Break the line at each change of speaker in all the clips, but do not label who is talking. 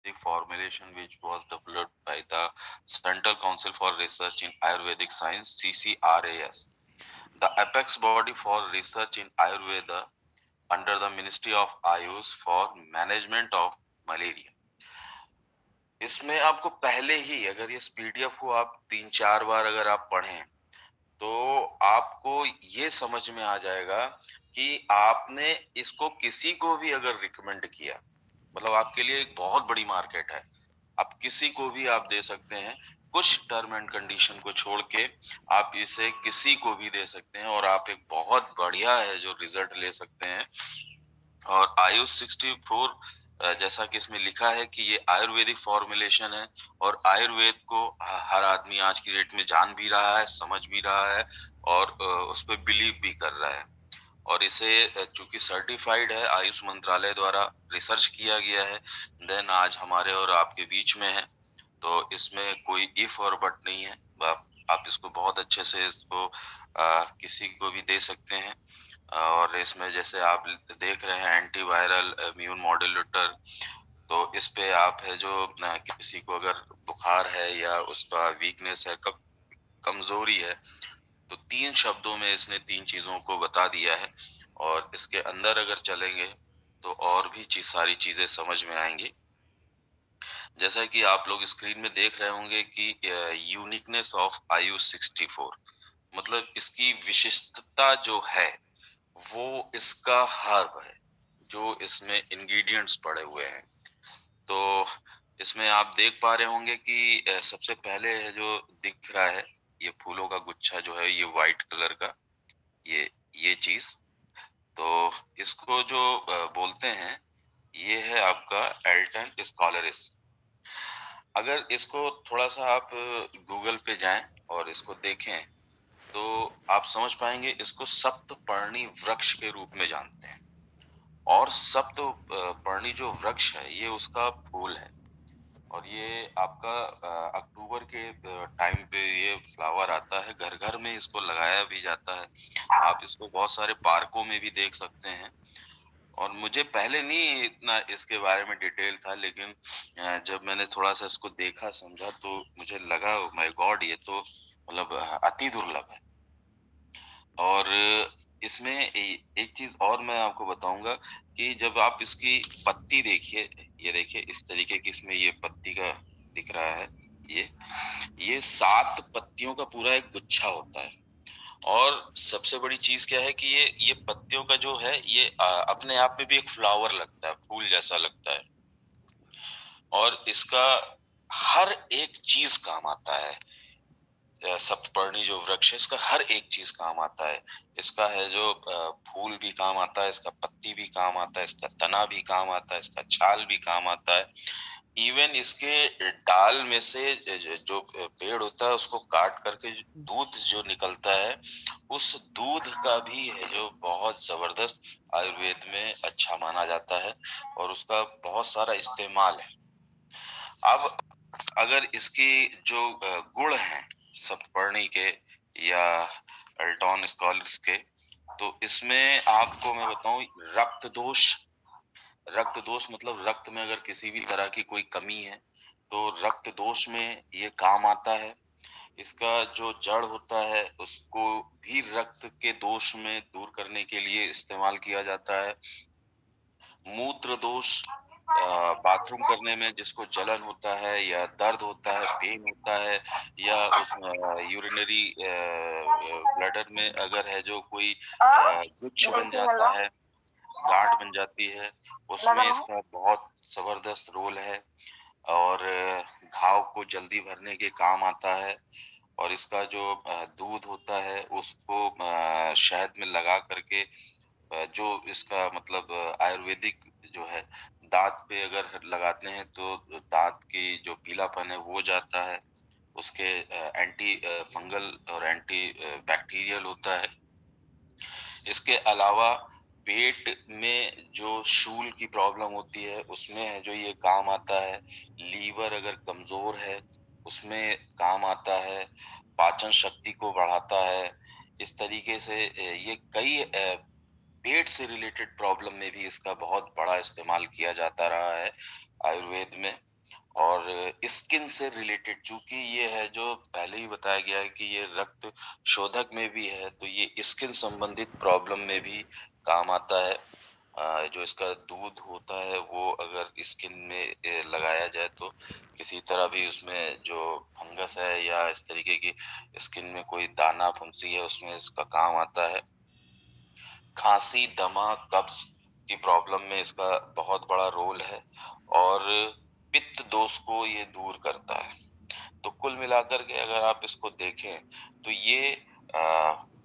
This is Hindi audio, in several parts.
the formulation which was developed by the Central Council for Research in Ayurvedic Science, CCRAS, the apex body for research in Ayurveda under the Ministry of Ayush for management of malaria. इसमें आपको पहले ही अगर इस पीडीएफ को आप 3-4 बार अगर आप पढ़ें तो आपको ये समझ में आ जाएगा कि आपने इसको किसी को भी अगर रिकमेंड किया, मतलब आपके लिए एक बहुत बड़ी मार्केट है। आप किसी को भी आप दे सकते हैं। कुछ टर्म एंड कंडीशन को छोड़ के आप इसे किसी को भी दे सकते हैं और आप एक बहुत बढ़िया है जो रिजल्ट ले सकते हैं। और आयुष 64 जैसा कि इसमें लिखा है कि ये आयुर्वेदिक फॉर्मुलेशन है और आयुर्वेद को हर आदमी आज की डेट में जान भी रहा है, समझ भी रहा है और उस पे बिलीव भी कर रहा है। और इसे चूंकि सर्टिफाइड है आयुष मंत्रालय द्वारा, रिसर्च किया गया है, देन आज हमारे और आपके बीच में है। तो इसमें कोई इफ और बट नहीं है। आप इसको बहुत अच्छे से इसको किसी को भी दे सकते हैं। और इसमें जैसे आप देख रहे हैं एंटीवायरल इम्यून मॉड्यूलेटर, तो इस पे आप है जो किसी को अगर बुखार है या उसका वीकनेस है, कमजोरी है, तो 3 शब्दों में इसने 3 चीजों को बता दिया है। और इसके अंदर अगर चलेंगे तो और भी सारी चीजें समझ में आएंगी। जैसा कि आप लोग स्क्रीन में देख रहे होंगे कि यूनिकनेस ऑफ आयुष 64, मतलब इसकी विशिष्टता जो है वो इसका हर्ब है, जो इसमें इंग्रेडिएंट्स पड़े हुए हैं। तो इसमें आप देख पा रहे होंगे कि सबसे पहले है जो दिख रहा है, ये फूलों का गुच्छा जो है, ये व्हाइट कलर का, ये चीज। तो इसको जो बोलते हैं, ये है आपका एल्टन स्कॉलरिस। अगर इसको थोड़ा सा आप गूगल पे जाएं और इसको देखें तो आप समझ पाएंगे, इसको सप्तपर्णी वृक्ष के रूप में जानते हैं। और सप्त पर्णी जो वृक्ष है ये उसका फूल है। और ये आपका अक्टूबर के टाइम पे ये फ्लावर आता है, घर घर में इसको लगाया भी जाता है। आप इसको बहुत सारे पार्कों में भी देख सकते हैं। और मुझे पहले नहीं इतना इसके बारे में डिटेल था, लेकिन जब मैंने थोड़ा सा इसको देखा समझा तो मुझे लगा माय गॉड, ये तो मतलब अति दुर्लभ है। और इसमें एक चीज और मैं आपको बताऊंगा कि जब आप इसकी पत्ती देखिए, ये देखिए इस तरीके की इसमें ये पत्ती का दिख रहा है, ये 7 पत्तियों का पूरा एक गुच्छा होता है। और सबसे बड़ी चीज क्या है कि ये पत्तियों का जो है ये अपने आप में भी एक फ्लावर लगता है, फूल जैसा लगता है। और इसका हर एक चीज काम आता है। सप्तपर्णी जो वृक्ष है इसका हर एक चीज काम आता है। इसका है जो फूल भी काम आता है, इसका पत्ती भी काम आता है, इसका तना भी काम आता है, इसका छाल भी काम आता है। इवन इसके डाल में से जो पेड़ होता है उसको काट करके जो दूध जो निकलता है, उस दूध का भी है जो बहुत जबरदस्त आयुर्वेद में अच्छा माना जाता है और उसका बहुत सारा इस्तेमाल है। अब अगर इसकी जो गुण हैं सतपर्णी के या अल्टोन स्कॉलर्स के, तो इसमें आपको मैं बताऊं, रक्त दोष, रक्त दोष मतलब रक्त में अगर किसी भी तरह की कोई कमी है तो रक्त दोष में ये काम आता है। इसका जो जड़ होता है उसको भी रक्त के दोष में दूर करने के लिए इस्तेमाल किया जाता है। मूत्र दोष, बाथरूम करने में जिसको जलन होता है या दर्द होता है, पेन होता है, या उस यूरिनरी ब्लैडर में अगर है जो कोई गुच्छ बन जाता है, गांठ बन जाती है, उसमें इसका बहुत जबरदस्त रोल है। और घाव को जल्दी भरने के काम आता है। और इसका जो दूध होता है उसको शहद में लगा करके जो इसका मतलब आयुर्वेदिक जो है, दांत पे अगर लगाते हैं तो दांत की जो पीलापन है वो जाता है। उसके एंटी फंगल और एंटी बैक्टीरियल होता है। इसके अलावा पेट में जो शूल की प्रॉब्लम होती है उसमें है जो ये काम आता है। लीवर अगर कमजोर है उसमें काम आता है। पाचन शक्ति को बढ़ाता है। इस तरीके से ये कई पेट से रिलेटेड प्रॉब्लम में भी इसका बहुत बड़ा इस्तेमाल किया जाता रहा है आयुर्वेद में। और स्किन से रिलेटेड, चूंकि ये है जो पहले ही बताया गया है कि ये रक्त शोधक में भी है, तो ये स्किन संबंधित प्रॉब्लम में भी काम आता है। जो इसका दूध होता है वो अगर स्किन में लगाया जाए तो किसी तरह भी उसमें जो फंगस है या इस तरीके की स्किन में कोई दाना फुंसी है उसमें इसका काम आता है। खांसी, दमा, कब्ज की प्रॉब्लम में इसका बहुत बड़ा रोल है और पित्त दोष को ये दूर करता है। तो कुल मिलाकर के अगर आप इसको देखें तो ये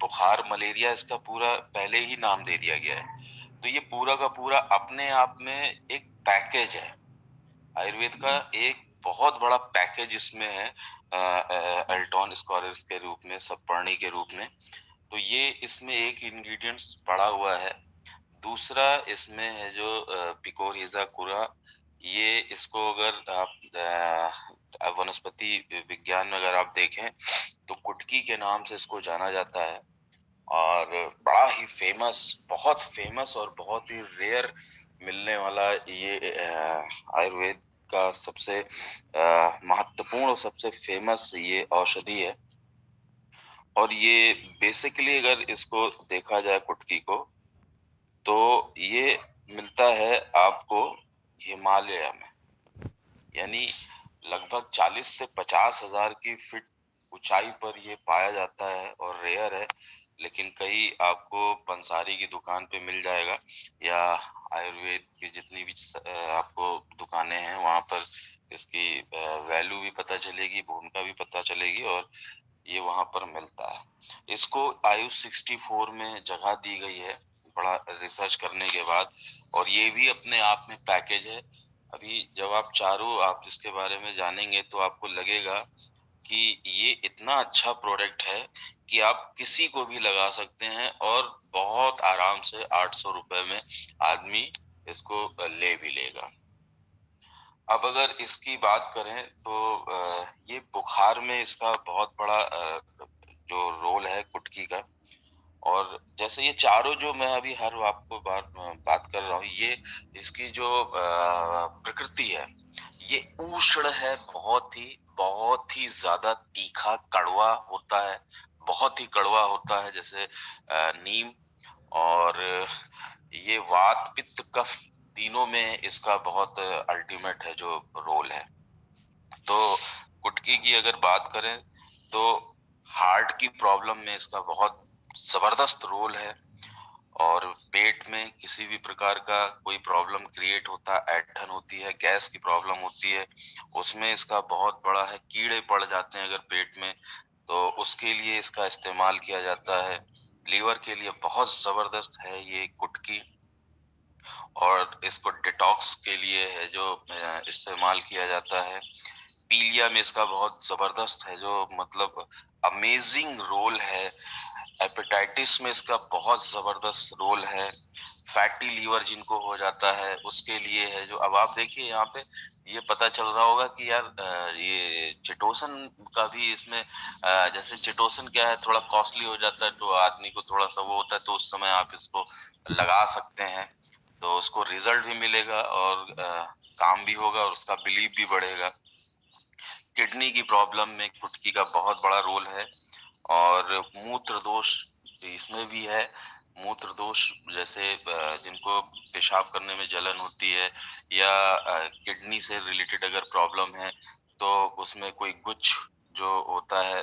बुखार, मलेरिया इसका पूरा पहले ही नाम दे दिया गया है। तो ये पूरा का पूरा अपने आप में एक पैकेज है। आयुर्वेद का एक बहुत बड़ा पैकेज इसमें है अल्टोन स्कॉलर्स के रूप में, सप्पर्णी के रूप में। तो ये इसमें एक इंग्रेडिएंट्स पड़ा हुआ है। दूसरा इसमें है जो पिकोरिज़ा कुरा, ये इसको अगर आप वनस्पति विज्ञान में अगर आप देखें तो कुटकी के नाम से इसको जाना जाता है और बड़ा ही फेमस, बहुत फेमस और बहुत ही रेयर मिलने वाला ये आयुर्वेद का सबसे महत्वपूर्ण और सबसे फेमस ये औषधि है। और ये बेसिकली अगर इसको देखा जाए कुटकी को, तो ये मिलता है आपको हिमालय में, यानी लगभग 40 से 50,000 की फीट ऊंचाई पर ये पाया जाता है और रेयर है। लेकिन कई आपको पंसारी की दुकान पे मिल जाएगा या आयुर्वेद की जितनी भी आपको दुकानें हैं वहां पर इसकी वैल्यू भी पता चलेगी, भूमिका भी पता चलेगी और ये वहां पर मिलता है। इसको आयु 64 में जगह दी गई है बड़ा रिसर्च करने के बाद, और ये भी अपने आप में पैकेज है। अभी जब आप चारों आप इसके बारे में जानेंगे तो आपको लगेगा कि ये इतना अच्छा प्रोडक्ट है कि आप किसी को भी लगा सकते हैं और बहुत आराम से 800 रुपए में आदमी इसको ले भी लेगा। अब अगर इसकी बात करें तो ये बुखार में इसका बहुत बड़ा जो रोल है कुटकी का। और जैसे ये चारों जो मैं अभी हर आपको बात कर रहा हूँ, ये इसकी जो प्रकृति है, ये उष्ण है, बहुत ही ज्यादा तीखा कड़वा होता है, बहुत ही कड़वा होता है जैसे नीम। और ये वात पित्त कफ तीनों में इसका बहुत अल्टीमेट है जो रोल है। तो गुटकी की अगर बात करें तो हार्ट की प्रॉब्लम में इसका बहुत जबरदस्त रोल है। और पेट में किसी भी प्रकार का कोई प्रॉब्लम क्रिएट होता है, ऐंठन होती है, गैस की प्रॉब्लम होती है, उसमें इसका बहुत बड़ा है। कीड़े पड़ जाते हैं अगर पेट में तो उसके लिए इसका इस्तेमाल किया जाता है। लीवर के लिए बहुत जबरदस्त है ये गुटकी। और इसको डिटॉक्स के लिए है जो इस्तेमाल किया जाता है। पीलिया में इसका बहुत जबरदस्त है जो मतलब अमेजिंग रोल है। हेपेटाइटिस में इसका बहुत जबरदस्त रोल है। फैटी लीवर जिनको हो जाता है उसके लिए है जो, अब आप देखिए यहाँ पे ये पता चल रहा होगा कि यार ये चिटोसन का भी इसमें जैसे चिटोसन क्या है, थोड़ा कॉस्टली हो जाता है तो आदमी को थोड़ा सा वो होता है, तो उस समय आप इसको लगा सकते हैं तो उसको रिजल्ट भी मिलेगा और काम भी होगा और उसका बिलीव भी बढ़ेगा। किडनी की प्रॉब्लम में कुटकी का बहुत बड़ा रोल है। और मूत्र दोष इसमें भी है। मूत्र दोष जैसे जिनको पेशाब करने में जलन होती है या किडनी से रिलेटेड अगर प्रॉब्लम है तो उसमें कोई गुच्छ जो होता है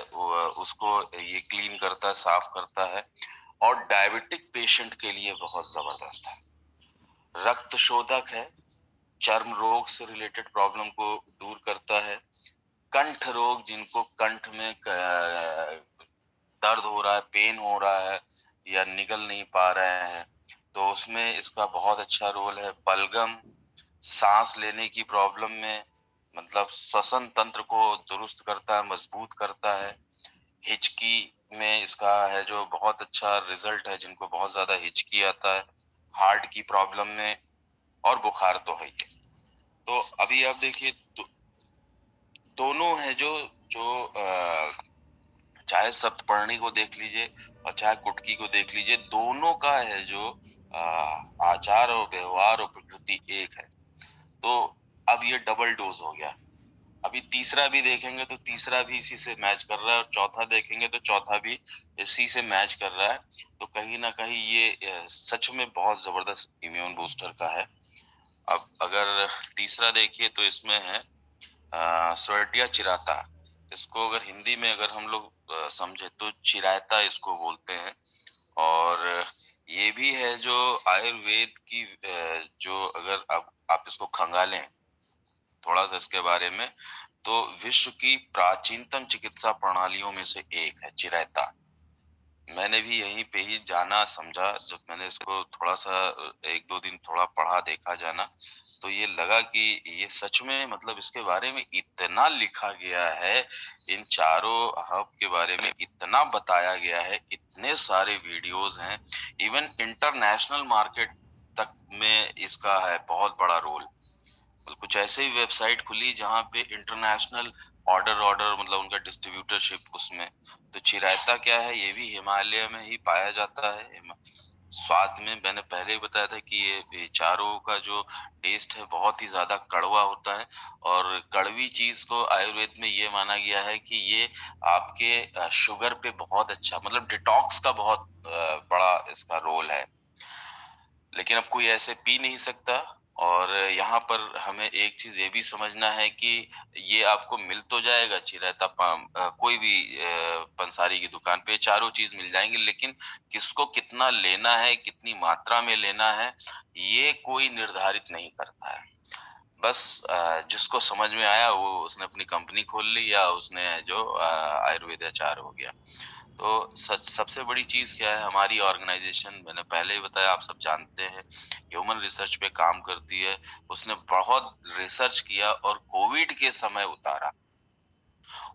उसको ये क्लीन करता है, साफ करता है। और डायबिटिक पेशेंट के लिए बहुत जबरदस्त है। रक्त शोधक है, चर्म रोग से रिलेटेड प्रॉब्लम को दूर करता है। कंठ रोग, जिनको कंठ में दर्द हो रहा है, पेन हो रहा है या निगल नहीं पा रहे हैं तो उसमें इसका बहुत अच्छा रोल है। बलगम, सांस लेने की प्रॉब्लम में मतलब श्वसन तंत्र को दुरुस्त करता है, मजबूत करता है। हिचकी में इसका है जो बहुत अच्छा रिजल्ट है जिनको बहुत ज्यादा हिचकी आता है। हार्ट की प्रॉब्लम में, और बुखार तो है ही है। तो अभी आप देखिए दोनों है जो जो चाहे सप्तपर्णी को देख लीजिए और चाहे कुटकी को देख लीजिए, दोनों का है जो आचार और व्यवहार और प्रकृति एक है। तो अब ये डबल डोज हो गया। अभी तीसरा भी देखेंगे तो तीसरा भी इसी से मैच कर रहा है, और चौथा देखेंगे तो चौथा भी इसी से मैच कर रहा है। तो कहीं न कहीं ये सच में बहुत ज़बरदस्त इम्यून बूस्टर का है। अब अगर तीसरा देखिए तो इसमें है सोरटिया चिराता। इसको अगर हिंदी में अगर हम लोग समझे तो चिरायता इसको बोलते हैं। और ये भी है जो आयुर्वेद की जो अगर आप इसको खंगालें थोड़ा-सा इसके बारे में, तो विश्व की प्राचीनतम चिकित्सा प्रणालियों में से एक है चिरायता। मैंने भी यहीं पे ही जाना समझा, जब मैंने इसको थोड़ा-सा 1-2 दिन थोड़ा पढ़ा, देखा, जाना, तो ये लगा कि ये सच में मतलब इसके बारे में इतना लिखा गया है, इन चारों हर्ब के बारे में इतना बताया गया है, इतने सारे वीडियोज़ हैं, इवन इंटरनेशनल मार्केट तक में इसका है बहुत बड़ा रोल। तो कुछ ऐसे ही वेबसाइट खुली जहाँ पे इंटरनेशनल ऑर्डर मतलब उनका डिस्ट्रीब्यूटरशिप उसमें। तो चिरायता क्या है, ये भी हिमालय में ही पाया जाता है। स्वाद में मैंने पहले ही बताया था कि ये चारों का जो टेस्ट है बहुत ही ज्यादा कड़वा होता है। और कड़वी चीज को आयुर्वेद में ये माना गया है कि ये आपके शुगर पे बहुत अच्छा मतलब डिटॉक्स का बहुत बड़ा इसका रोल है। लेकिन अब कोई ऐसे पी नहीं सकता। और यहाँ पर हमें एक चीज ये भी समझना है कि ये आपको मिल तो जाएगा चिरायता कोई भी पंसारी की दुकान पे चारों चीज मिल जाएंगे, लेकिन किसको कितना लेना है, कितनी मात्रा में लेना है, ये कोई निर्धारित नहीं करता है। बस जिसको समझ में आया वो उसने अपनी कंपनी खोल ली, या उसने जो आयुर्वेदाचार हो गया। तो सच सबसे बड़ी चीज़ क्या है, हमारी ऑर्गेनाइज़ेशन मैंने पहले ही बताया, आप सब जानते हैं, ह्यूमन रिसर्च पे काम करती है। उसने बहुत रिसर्च किया और कोविड के समय उतारा।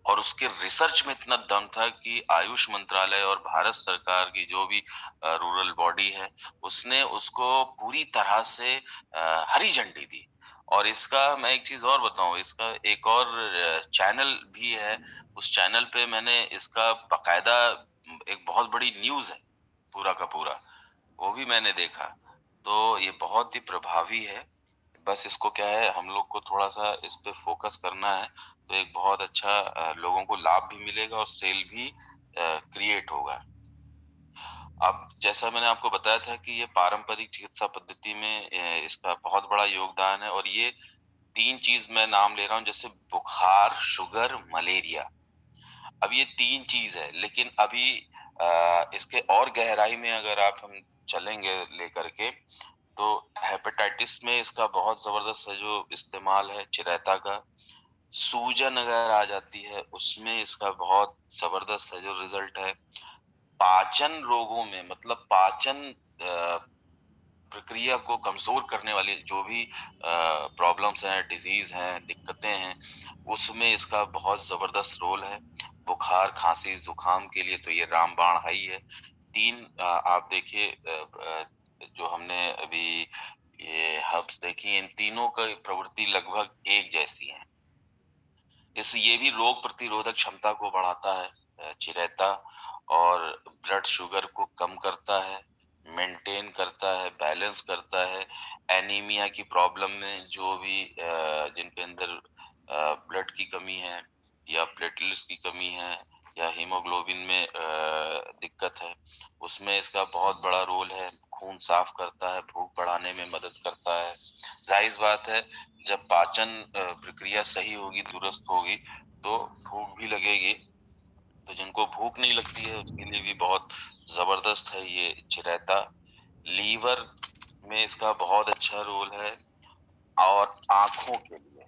और उसके रिसर्च में इतना दम था कि आयुष मंत्रालय और भारत सरकार की जो भी रूरल बॉडी है, उसने उसको पूरी तरह से हरी झंडी दी। और इसका मैं एक चीज़ और बताऊँ, इसका एक और चैनल भी है। उस चैनल पे मैंने इसका बाकायदा एक बहुत बड़ी न्यूज़ है, पूरा का पूरा, वो भी मैंने देखा। तो ये बहुत ही प्रभावी है। बस इसको क्या है, हम लोग को थोड़ा-सा इस पे फ़ोकस करना है, तो एक बहुत अच्छा लोगों को लाभ भी मिलेगा और सेल भी क्रिएट होगा। अब जैसा मैंने आपको बताया था कि ये पारंपरिक चिकित्सा पद्धति में इसका बहुत बड़ा योगदान है। और ये 3 चीज़ मैं नाम ले रहा हूँ, जैसे बुखार, शुगर, मलेरिया। अब ये 3 चीज़ है, लेकिन अभी इसके और गहराई में अगर आप हम चलेंगे लेकर के, तो हेपेटाइटिस में इसका बहुत ज़बरदस्त है जो इस्तेमाल है चिरायता का। सूजन अगर आ जाती है, उसमें इसका बहुत ज़बरदस्त है जो रिज़ल्ट है। पाचन रोगों में मतलब पाचन प्रक्रिया को कमज़ोर करने वाली जो भी प्रॉब्लम्स हैं, डिज़ीज़ हैं, दिक्कतें हैं, उसमें इसका बहुत ज़बरदस्त रोल है। बुखार, खाँसी, ज़ुकाम के लिए तो ये रामबाण है ही है। 3 आप देखिए जो हमने अभी ये हर्ब्स देखी, इन तीनों का प्रवृत्ति लगभग एक जैसी है। ये भी रोग प्रतिरोधक क्षमता को बढ़ाता है चिरेता, और ब्लड शुगर को कम करता है, मेंटेन करता है, बैलेंस करता है। एनीमिया की प्रॉब्लम में जो भी जिनके अंदर ब्लड की कमी है, या प्लेटलेट्स की कमी है, या हीमोग्लोबिन में दिक्कत है, उसमें इसका बहुत बड़ा रोल है। खून साफ करता है, भूख बढ़ाने में मदद करता है। जाहिर बात है, जब पाचन प्रक्रिया सही होगी, दुरुस्त होगी, तो भूख भी लगेगी। तो जिनको भूख नहीं लगती है उसके लिए भी बहुत ज़बरदस्त है ये चिरायता। लीवर में इसका बहुत अच्छा रोल है। और आँखों के लिए,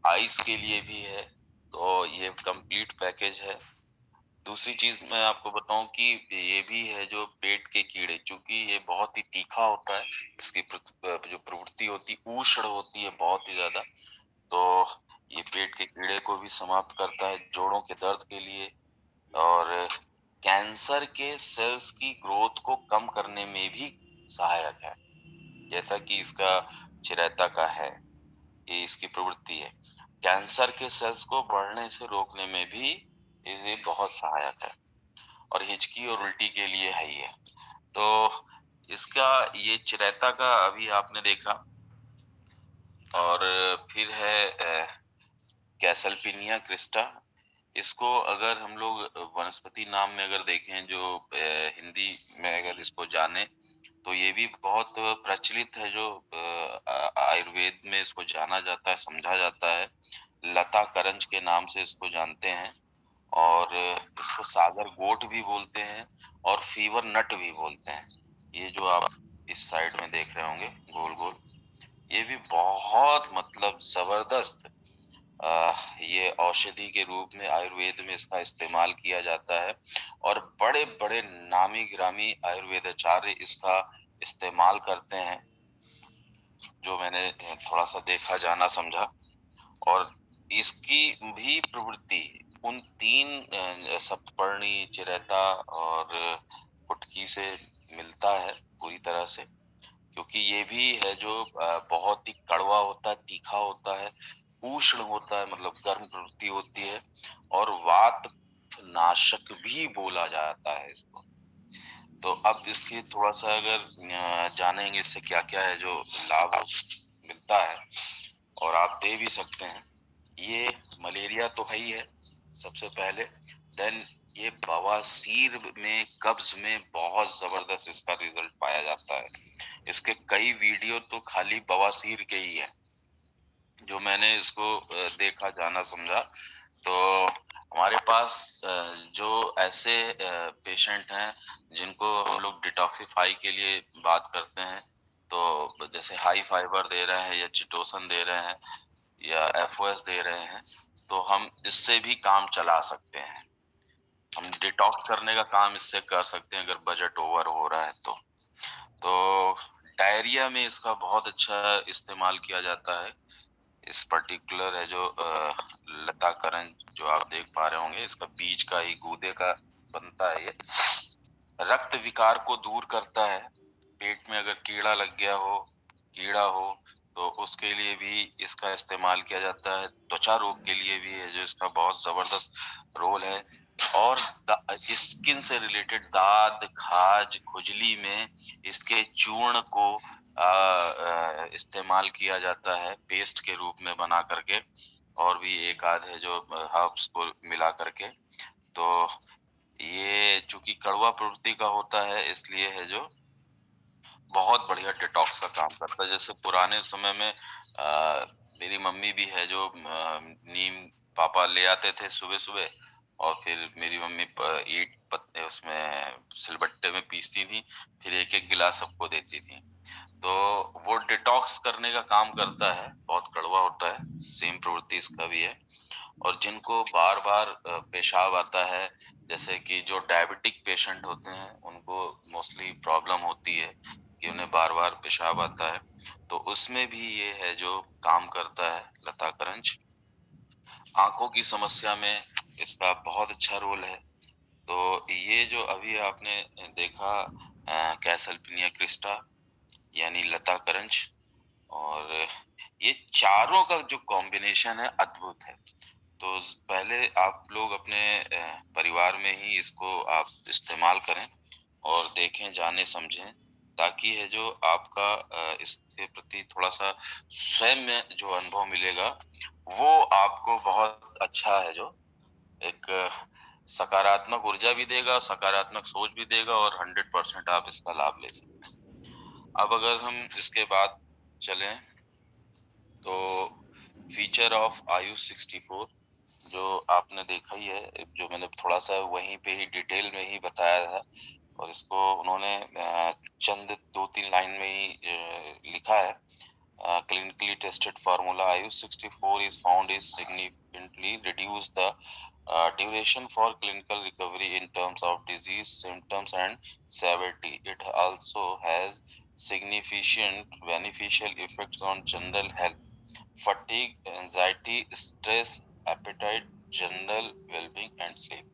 आइज़ के लिए भी है। तो ये कंप्लीट पैकेज है। दूसरी चीज़ मैं आपको बताऊँ कि ये भी है जो पेट के कीड़े, चूँकि ये बहुत ही तीखा होता है, इसकी जो प्रवृत्ति होती है उष्ण होती है बहुत ही ज़्यादा। तो ये पेट के कीड़े को भी समाप्त करता है, जोड़ों के दर्द के लिए। और कैंसर के सेल्स की ग्रोथ को कम करने में भी सहायक है, जैसा कि इसका चिरायता का है, ये इसकी प्रवृत्ति है। कैंसर के सेल्स को बढ़ने से रोकने में भी ये बहुत सहायक है। और हिचकी और उल्टी के लिए है ये। तो इसका ये चिरायता का अभी आपने देखा। और फिर है कैसलपिनिया क्रिस्टा। इसको अगर हम लोग वनस्पति नाम में अगर देखें, जो हिंदी में अगर इसको जाने, तो ये भी बहुत प्रचलित है, जो आयुर्वेद में इसको जाना जाता है, समझा जाता है। लता करंज के नाम से इसको जानते हैं, और इसको सागर गोट भी बोलते हैं, और फीवर नट भी बोलते हैं। ये जो आप इस साइड में देख रहे होंगे गोल गोल, ये भी बहुत मतलब जबरदस्त ये औषधि के रूप में आयुर्वेद में इसका इस्तेमाल किया जाता है, और बड़े बड़े नामी गिरामी आयुर्वेदाचार्य इसका इस्तेमाल करते हैं, जो मैंने थोड़ा सा देखा, जाना, समझा। और इसकी भी प्रवृत्ति उन तीन सप्तपर्णी, चिरैता और कुटकी से मिलता है पूरी तरह से, क्योंकि ये भी है जो बहुत ही कड़वा होता है, तीखा होता है, उष्ण होता है, मतलब गर्म प्रवृत्ति होती है, और वात नाशक भी बोला जाता है इसको। तो अब इसकी थोड़ा सा अगर जानेंगे इससे क्या क्या है जो लाभ मिलता है, और आप दे भी सकते हैं। ये मलेरिया तो है ही है सबसे पहले, देन ये बवासीर में, कब्ज में बहुत जबरदस्त इसका रिजल्ट पाया जाता है। इसके कई वीडियो तो खाली बवासीर के ही है, जो मैंने इसको देखा, जाना, समझा। तो हमारे पास जो ऐसे पेशेंट हैं जिनको हम लोग डिटॉक्सिफाई के लिए बात करते हैं, तो जैसे हाई फाइबर दे रहे हैं, या चिटोसन दे रहे हैं, या एफओएस दे रहे हैं, तो हम इससे भी काम चला सकते हैं। हम डिटॉक्स करने का काम इससे कर सकते हैं अगर बजट ओवर हो रहा है तो डायरिया में इसका बहुत अच्छा इस्तेमाल किया जाता है। इस पर्टिकुलर है जो लता करंज जो आप देख पा रहे होंगे, इसका बीज का ही, गूदे का बनता है ये। रक्त विकार को दूर करता है। पेट में अगर कीड़ा लग गया हो, कीड़ा हो, तो उसके लिए भी इसका इस्तेमाल किया जाता है। त्वचा रोग के लिए भी है जो इसका बहुत जबरदस्त रोल है। और स्किन से रिलेटेड दाद, खाज, खुजली में इसके चूर्ण को इस्तेमाल किया जाता है पेस्ट के रूप में बना करके, और भी एक आध है जो हर्ब्स को मिला करके। तो ये चूंकि कड़वा प्रवृत्ति का होता है, इसलिए है जो बहुत बढ़िया डिटॉक्स का काम करता है। जैसे पुराने समय में मेरी मम्मी भी है जो नीम पापा ले आते थे सुबह सुबह, और फिर मेरी मम्मी ईंट पत्ते उसमें सिलबट्टे में पीसती थी, फिर एक एक गिलास सबको देती थी। तो वो डिटॉक्स करने का काम करता है, बहुत कड़वा होता है, सेम प्रवृत्ति इसका भी है। और जिनको बार बार पेशाब आता है, जैसे कि जो डायबिटिक पेशेंट होते हैं, उनको मोस्टली प्रॉब्लम होती है कि उन्हें बार बार पेशाब आता है, तो उसमें भी ये है जो काम करता है लता करंज। आंखों की समस्या में इसका बहुत अच्छा रोल है। तो ये जो अभी आपने देखा कैसलपिनिया क्रिस्टा यानी लता करंज, और ये चारों का जो कॉम्बिनेशन है अद्भुत है। तो पहले आप लोग अपने परिवार में ही इसको आप इस्तेमाल करें, और देखें, जाने, समझें, ताकि है जो आपका इसके प्रति थोड़ा सा स्वयं में जो अनुभव मिलेगा, वो आपको बहुत अच्छा है, जो एक सकारात्मक ऊर्जा भी देगा, सकारात्मक सोच भी देगा, और 100% आप इसका लाभ ले सकते हैं। अब अगर हम इसके बाद चलें, तो फीचर ऑफ आयुष 64 जो आपने देखा ही है, जो मैंने थोड़ा सा वहीं पे ही डिटेल में ही बताया था, और इसको उन्होंने चंद 2-3 लाइन में ही लिखा है। clinically tested formula IUS 64 is found is significantly reduce the duration for clinical recovery in terms of disease symptoms and severity. It also has significant beneficial effects on general health, fatigue, anxiety, stress, appetite, general well-being and sleep.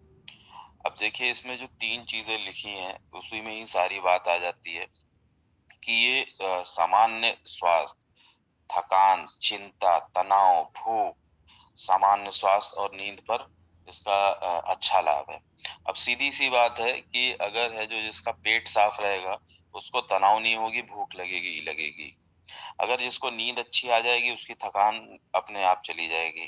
अब देखिए, इसमें जो 3 चीजें लिखी हैं, उसी में ही सारी बात आ जाती है कि ये सामान्य स्वास्थ्य, थकान, चिंता, तनाव, भूख, सामान्य स्वास्थ्य और नींद पर इसका अच्छा लाभ है। अब सीधी सी बात है कि अगर है जो जिसका पेट साफ रहेगा, उसको तनाव नहीं होगी, भूख लगेगी ही लगेगी। अगर जिसको नींद अच्छी आ जाएगी उसकी थकान अपने आप चली जाएगी।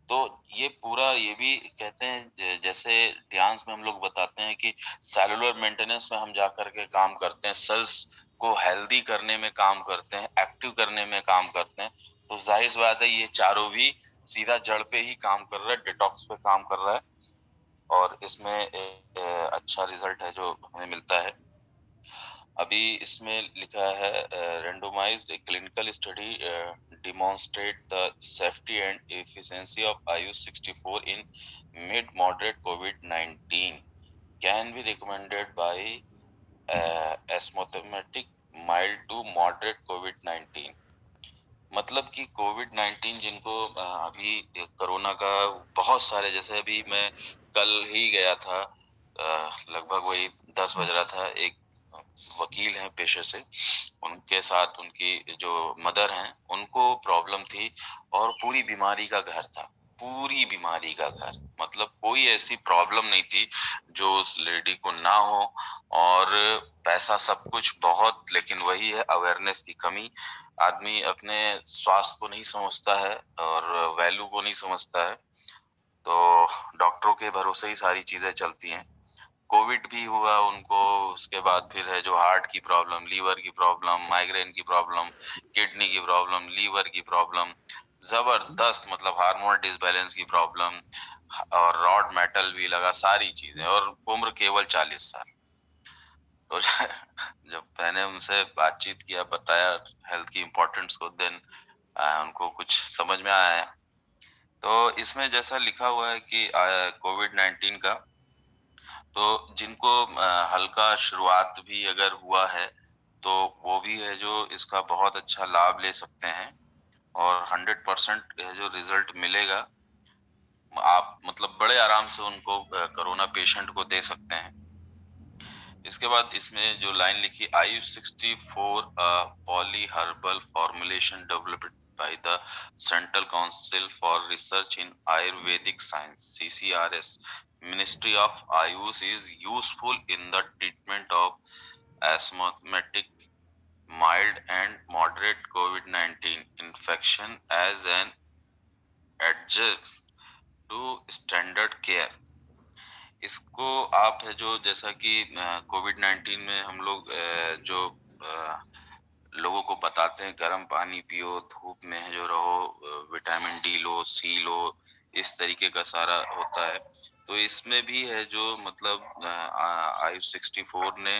तो ये पूरा ये भी कहते हैं जैसे ध्यान में हम लोग बताते हैं कि सेलुलर मेंटेनेंस में हम जा कर के काम करते हैं, सेल्स को हेल्दी करने में काम करते हैं, एक्टिव करने में काम करते हैं। तो ज़ाहिर-सी बात है ये चारों भी सीधा जड़ पे ही काम कर रहा है, डिटॉक्स पे काम कर रहा है और इसमें अच्छा रिज़ल्ट है जो हमें मिलता है। अभी इसमें लिखा है randomized clinical study demonstrate the safety and efficiency of IU 64 in mid moderate COVID-19 can be recommended by asymptomatic mild to moderate COVID-19। मतलब कि कोविड-19 जिनको अभी कोरोना का बहुत सारे, जैसे अभी मैं कल ही गया था, लगभग वही 10 बज रहा था, एक वकील हैं पेशे से, उनके साथ उनकी जो मदर हैं, उनको प्रॉब्लम थी और पूरी बीमारी का घर था, पूरी बीमारी का घर। मतलब कोई ऐसी प्रॉब्लम नहीं थी जो उस लेडी को ना हो, और पैसा सब कुछ बहुत, लेकिन वही है अवेयरनेस की कमी। आदमी अपने स्वास्थ्य को नहीं समझता है और वैल्यू को नहीं समझता है, तो डॉक्टरों के भरोसे ही सारी चीजें चलती हैं। कोविड भी हुआ उनको, उसके बाद फिर है जो हार्ट की प्रॉब्लम, लीवर की प्रॉब्लम, माइग्रेन की प्रॉब्लम, किडनी की प्रॉब्लम, लीवर की प्रॉब्लम, जबरदस्त मतलब हार्मोन डिसबैलेंस की प्रॉब्लम, और रॉड मेटल भी लगा, सारी चीजें, और उम्र केवल 40 साल। तो जब मैंने उनसे बातचीत किया, बताया हेल्थ की इम्पोर्टेंस को, देन उनको कुछ समझ में आया। तो इसमें जैसा लिखा हुआ है कि कोविड-19 का, तो जिनको हल्का शुरुआत भी अगर हुआ है, तो वो भी है जो इसका बहुत अच्छा लाभ ले सकते हैं और 100% है जो रिजल्ट मिलेगा। आप मतलब बड़े आराम से उनको कोरोना पेशेंट को दे सकते हैं। इसके बाद इसमें जो लाइन लिखी, Ayush 64 poly herbal formulation developed by the central council for research in Ayurvedic science CCRS Ministry of Ayush is useful in the treatment of asthmatic mild and moderate COVID-19 infection as an adjunct to standard care। इसको आप है जो, जैसा कि कोविड-19 में हम लोग जो लोगों को बताते हैं गर्म पानी पियो, धूप में है जो रहो, विटामिन डी लो, सी लो, इस तरीके का सारा होता है। तो इसमें भी है जो मतलब आयुष 64 ने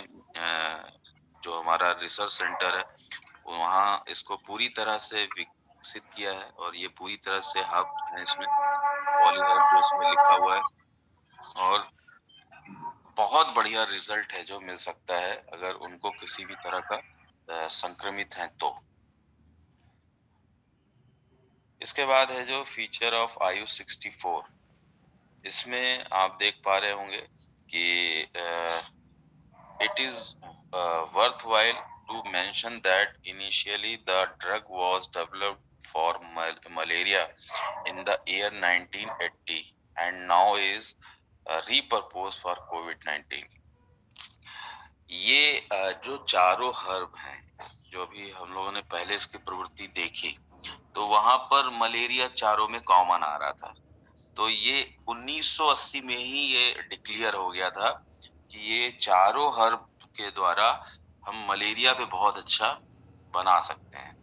जो हमारा रिसर्च सेंटर है, वहाँ इसको पूरी तरह से विकसित किया है और ये पूरी तरह से हब है इसमें, पॉलीहर्ब जो इसमें लिखा हुआ है, और बहुत बढ़िया रिजल्ट है जो मिल सकता है अगर उनको किसी भी तरह का संक्रमित है तो। इसके बाद है जो फीचर ऑफ आयुष 64, इसमें आप देख पा रहे होंगे कि it is worthwhile to mention that initially the drug was developed for malaria in the year 1980 and now is repurposed for COVID-19। ये जो चारों हर्ब हैं, जो भी हम लोगों ने पहले इसकी प्रवृत्ति देखी, तो वहां पर मलेरिया चारों में कॉमन आ रहा था। तो ये 1980 में ही ये डिक्लेयर हो गया था कि ये चारों हर्ब के द्वारा हम मलेरिया पे बहुत अच्छा बना सकते हैं।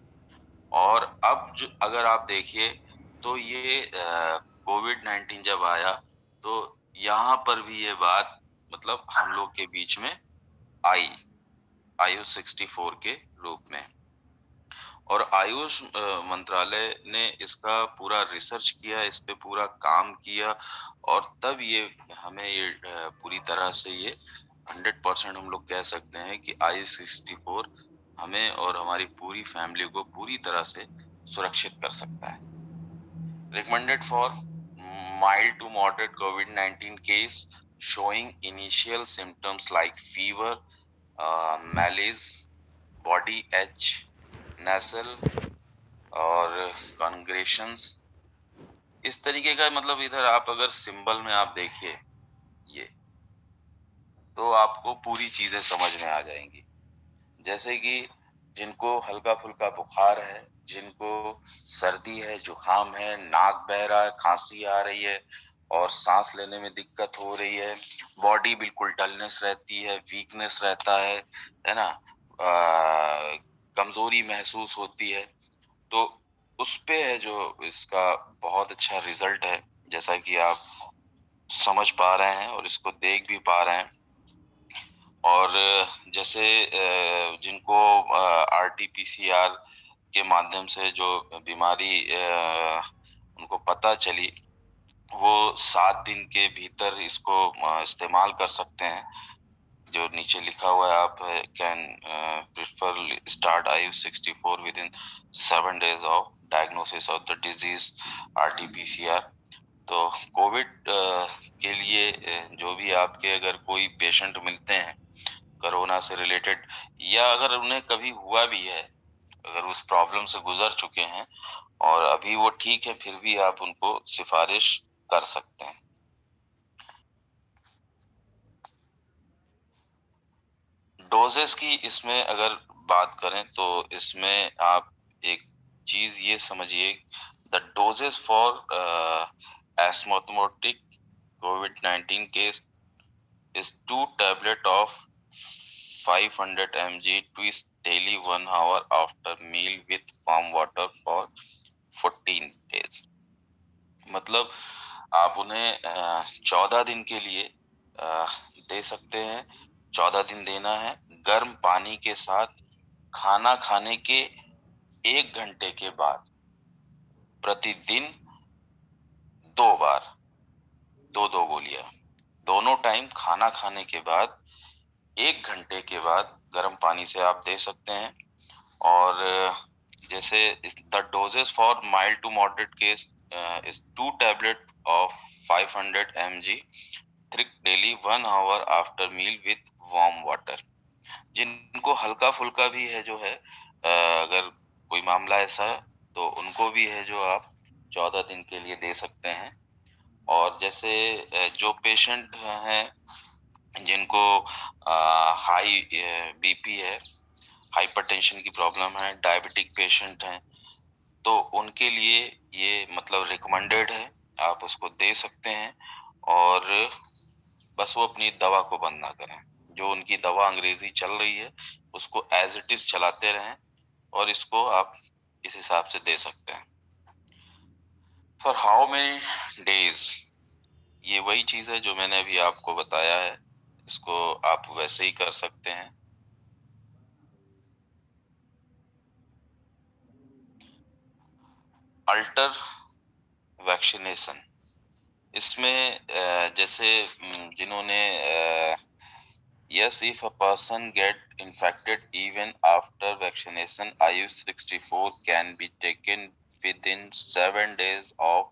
और अब जो अगर आप देखिए, तो ये कोविड-19 जब आया, तो यहाँ पर भी ये बात मतलब हम लोग के बीच में आई, आयुष 64 के रूप में। और आयुष मंत्रालय ने इसका पूरा रिसर्च किया, इस पे पूरा काम किया, और तब ये हमें ये पूरी तरह से ये 100% हम लोग कह सकते हैं कि आयुष 64 हमें और हमारी पूरी फैमिली को पूरी तरह से सुरक्षित कर सकता है। Recommended for mild to moderate COVID-19 case showing initial symptoms like fever, malaise, body ache, nasal और कॉन्ग्रेशंस, इस तरीके का मतलब इधर आप अगर सिंबल में आप देखिए ये, तो आपको पूरी चीजें समझ में आ जाएंगी। जैसे कि जिनको हल्का फुल्का बुखार है, जिनको सर्दी है, जुकाम है, नाक बह रहा है, खांसी आ रही है और सांस लेने में दिक्कत हो रही है, बॉडी बिल्कुल डलनेस रहती है, वीकनेस रहता है ना, कमजोरी महसूस होती है, तो उस पे है जो इसका बहुत अच्छा रिजल्ट है, जैसा कि आप समझ पा रहे हैं और इसको देख भी पा रहे हैं। और जैसे जिनको आरटीपीसीआर के माध्यम से जो बीमारी उनको पता चली, वो 7 दिन के भीतर इसको इस्तेमाल कर सकते हैं। जो नीचे लिखा हुआ है, आप can prefer start IU64 with in 7 days of diagnosis of the disease RTPCR. तो कोविड के लिए जो भी आपके अगर कोई पेशेंट मिलते हैं कोरोना से रिलेटेड, या अगर उन्हें कभी हुआ भी है, अगर उस प्रॉब्लम से गुजर चुके हैं और अभी वो ठीक है, फिर भी आप उनको सिफारिश कर सकते हैं। डोजेस की इसमें अगर बात करें तो इसमें आप एक चीज ये समझिए, the doses for asymptomatic COVID-19 case is 2 tablets of 500 mg twice daily 1 hour after meal with warm water for 14 days। मतलब आप उन्हें 14 दिन के लिए अ, दे सकते हैं। 14 दिन देना है गर्म पानी के साथ, खाना खाने के 1 घंटे के बाद, प्रतिदिन 2 बार, दो दो गोलियां, दोनों टाइम खाना खाने के बाद 1 घंटे के बाद गर्म पानी से आप दे सकते हैं। और जैसे the doses for mild to moderate case is 2 tablets of 500 mg daily 1 hour after meal with warm water. जिनको हल्का फुल्का भी है जो है, अगर कोई मामला ऐसा है तो उनको भी है जो आप 14 दिन के लिए दे सकते हैं। और जैसे जो पेशेंट हैं जिनको हाई बीपी है, हाइपरटेंशन की प्रॉब्लम है, डायबिटिक पेशेंट हैं, तो उनके लिए ये मतलब रिकमेंडेड है, आप उसको दे सकते हैं। और बस वो अपनी दवा को बंद ना करें, जो उनकी दवा अंग्रेजी चल रही है उसको एज इट इज चलाते रहें, और इसको आप इस हिसाब से दे सकते हैं। फॉर हाउ मेनी डेज, ये वही चीज है जो मैंने अभी आपको बताया है, इसको आप वैसे ही कर सकते हैं। अल्टर वैक्सीनेशन, इसमें जैसे जिन्होंने yes, if a person get infected even after vaccination, IU64 can be taken within 7 days of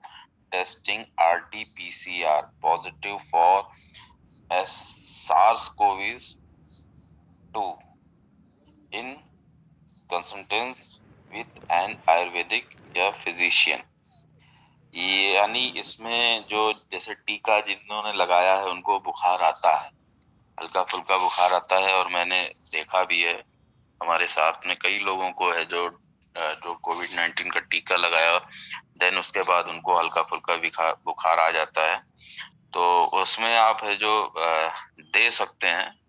testing RT-PCR positive for SARS-CoV-2 in consultance with an Ayurvedic या physician। ये यानी इसमें जो जैसे टीका जिन्होंने लगाया है उनको बुखार आता है, हल्का फुल्का बुखार आता है, और मैंने देखा भी है हमारे साथ में कई लोगों को है जो जो COVID-19 का टीका लगाया, देन उसके बाद उनको हल्का फुल्का बुखार आ जाता है। तो उसमें आप है जो दे सकते हैं,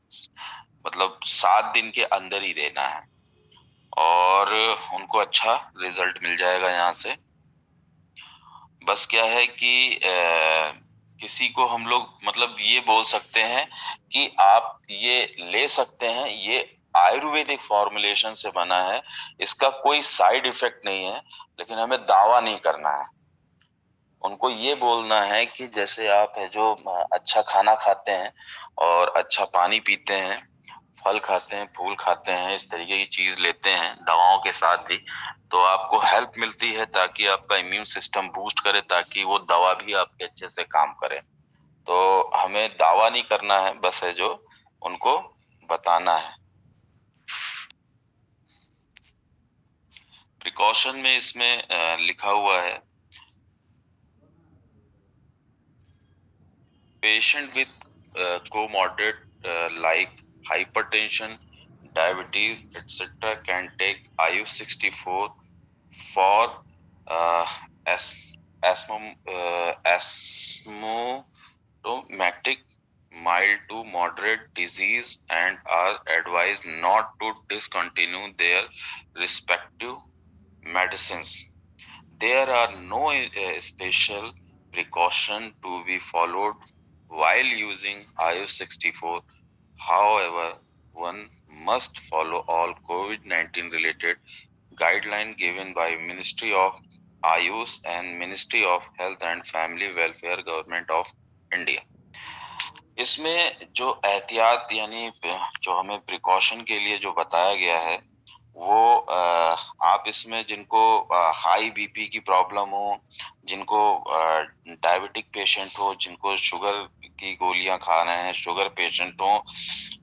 मतलब 7 दिन के अंदर ही देना है और उनको अच्छा रिजल्ट मिल जाएगा यहाँ से। बस क्या है कि किसी को हम लोग मतलब ये बोल सकते हैं कि आप ये ले सकते हैं, ये आयुर्वेदिक फॉर्मुलेशन से बना है, इसका कोई साइड इफेक्ट नहीं है, लेकिन हमें दावा नहीं करना है। उनको ये बोलना है कि जैसे आप है जो अच्छा खाना खाते हैं और अच्छा पानी पीते हैं, फल खाते हैं, फूल खाते हैं, इस तरीके की चीज लेते हैं दवाओं के साथ भी, तो आपको हेल्प मिलती है ताकि आपका इम्यून सिस्टम बूस्ट करे, ताकि वो दवा भी आपके अच्छे से काम करे। तो हमें दावा नहीं करना है, बस है जो उनको बताना है। प्रिकॉशन में इसमें लिखा हुआ है, patient with comorbid like hypertension, diabetes, etc., can take IU 64 for uh, as asthmatic mild to moderate disease and are advised not to discontinue their respective medicines. There are no special precaution to be followed while using iOS 64. However, one must follow all COVID-19 related guidelines given by Ministry of Ayush and Ministry of Health and Family Welfare Government of India. इसमें जो एहतियात यानी जो हमें प्रिकॉशन के लिए जो बताया गया है वो आप इसमें जिनको हाई बीपी की प्रॉब्लम हो, जिनको डायबिटिक पेशेंट हो, जिनको शुगर की गोलियां खा रहे हैं, शुगर पेशेंट हो,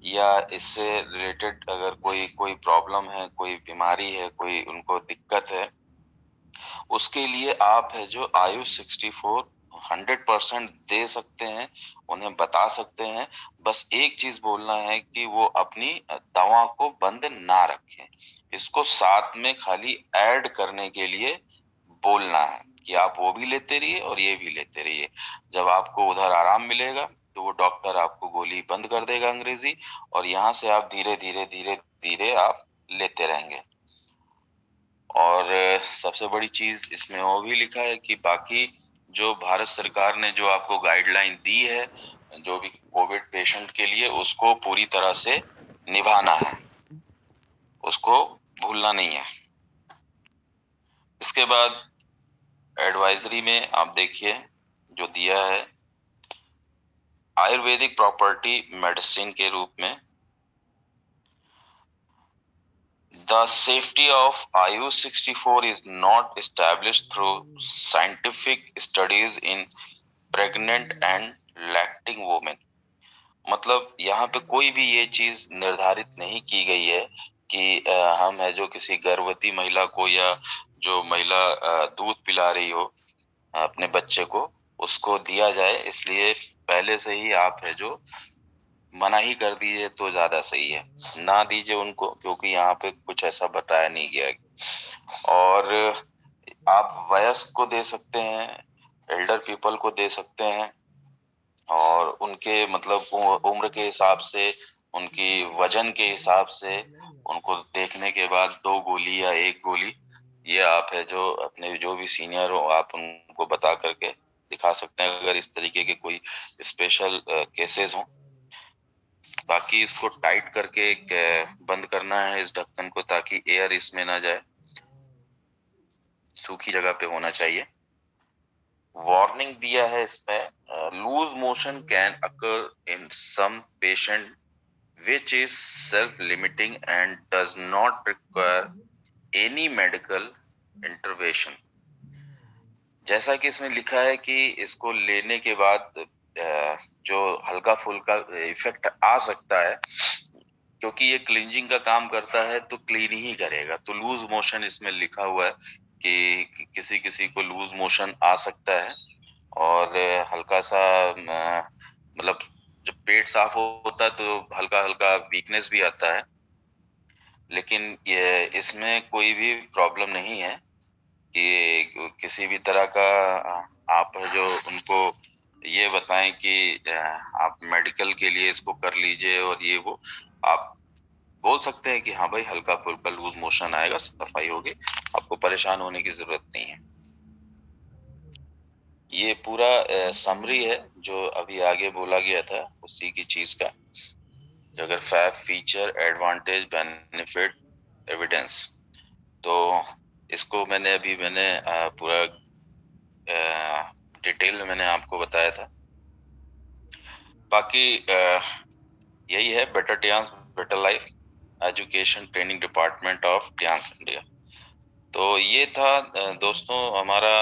या इससे रिलेटेड अगर कोई कोई प्रॉब्लम है, कोई बीमारी है, कोई उनको दिक्कत है, उसके लिए आप है जो आयुष 64 100% दे सकते हैं, उन्हें बता सकते हैं। बस एक चीज बोलना है कि वो अपनी दवा को बंद ना रखें, इसको साथ में खाली ऐड करने के लिए बोलना है कि आप वो भी लेते रहिए और ये भी लेते रहिए। जब आपको उधर आराम मिलेगा तो वो डॉक्टर आपको गोली बंद कर देगा अंग्रेजी, और यहाँ से आप धीरे धीरे धीरे धीरे आप लेते रहेंगे। और सबसे बड़ी चीज इसमें वो भी लिखा है कि बाकी जो भारत सरकार ने जो आपको गाइडलाइन दी है जो भी कोविड पेशेंट के लिए, उसको पूरी तरह से निभाना है, उसको भूलना नहीं है। इसके बाद एडवाइजरी में आप देखिए जो दिया है, आयुर्वेदिक प्रॉपर्टी मेडिसिन के रूप में the safety of IU-64 is not established through scientific studies in pregnant and lacting women। मतलब यहाँ पे कोई भी ये चीज निर्धारित नहीं की गई है कि हम है जो किसी गर्भवती महिला को या जो महिला दूध पिला रही हो अपने बच्चे को, उसको दिया जाए। इसलिए पहले से ही आप है जो मना ही कर दीजिए तो ज्यादा सही है, ना दीजिए उनको, क्योंकि यहाँ पे कुछ ऐसा बताया नहीं गया है। और आप वयस्क को दे सकते हैं, एल्डर पीपल को दे सकते हैं, और उनके मतलब उम्र के हिसाब से, उनकी वजन के हिसाब से उनको देखने के बाद 2 गोली या 1 गोली, ये आप है जो अपने जो भी सीनियर हो आप उनको बता करके दिखा सकते हैं अगर इस तरीके के कोई स्पेशल केसेस हो। बाकी इसको टाइट करके बंद करना है इस ढक्कन को, ताकि एयर इसमें ना जाए, सूखी जगह पे होना चाहिए। वार्निंग दिया है इसमें, loose motion can occur in some patient which is self-limiting and does not require any medical intervention। जैसा कि इसमें लिखा है कि इसको लेने के बाद जो हल्का फुल्का इफेक्ट आ सकता है, क्योंकि ये क्लींजिंग का काम करता है तो क्लीन ही करेगा। तो लूज मोशन इसमें लिखा हुआ है कि किसी किसी को लूज मोशन आ सकता है, और हल्का सा मतलब जब पेट साफ होता है तो हल्का हल्का वीकनेस भी आता है, लेकिन ये इसमें कोई भी प्रॉब्लम नहीं है कि किसी भी तरह का आप जो उनको ये बताएं कि आप मेडिकल के लिए इसको कर लीजिए और ये वो, आप बोल सकते हैं कि हाँ भाई हल्का फुल्का लूज मोशन आएगा, सफाई होगी, आपको परेशान होने की जरूरत नहीं है। ये पूरा समरी है जो अभी आगे बोला गया था उसी की चीज का, अगर fact feature advantage benefit evidence, तो इसको मैंने पूरा डिटेल में मैंने आपको बताया था। बाकी यही है better Tiens better life education training department of Tiens India. तो ये था दोस्तों हमारा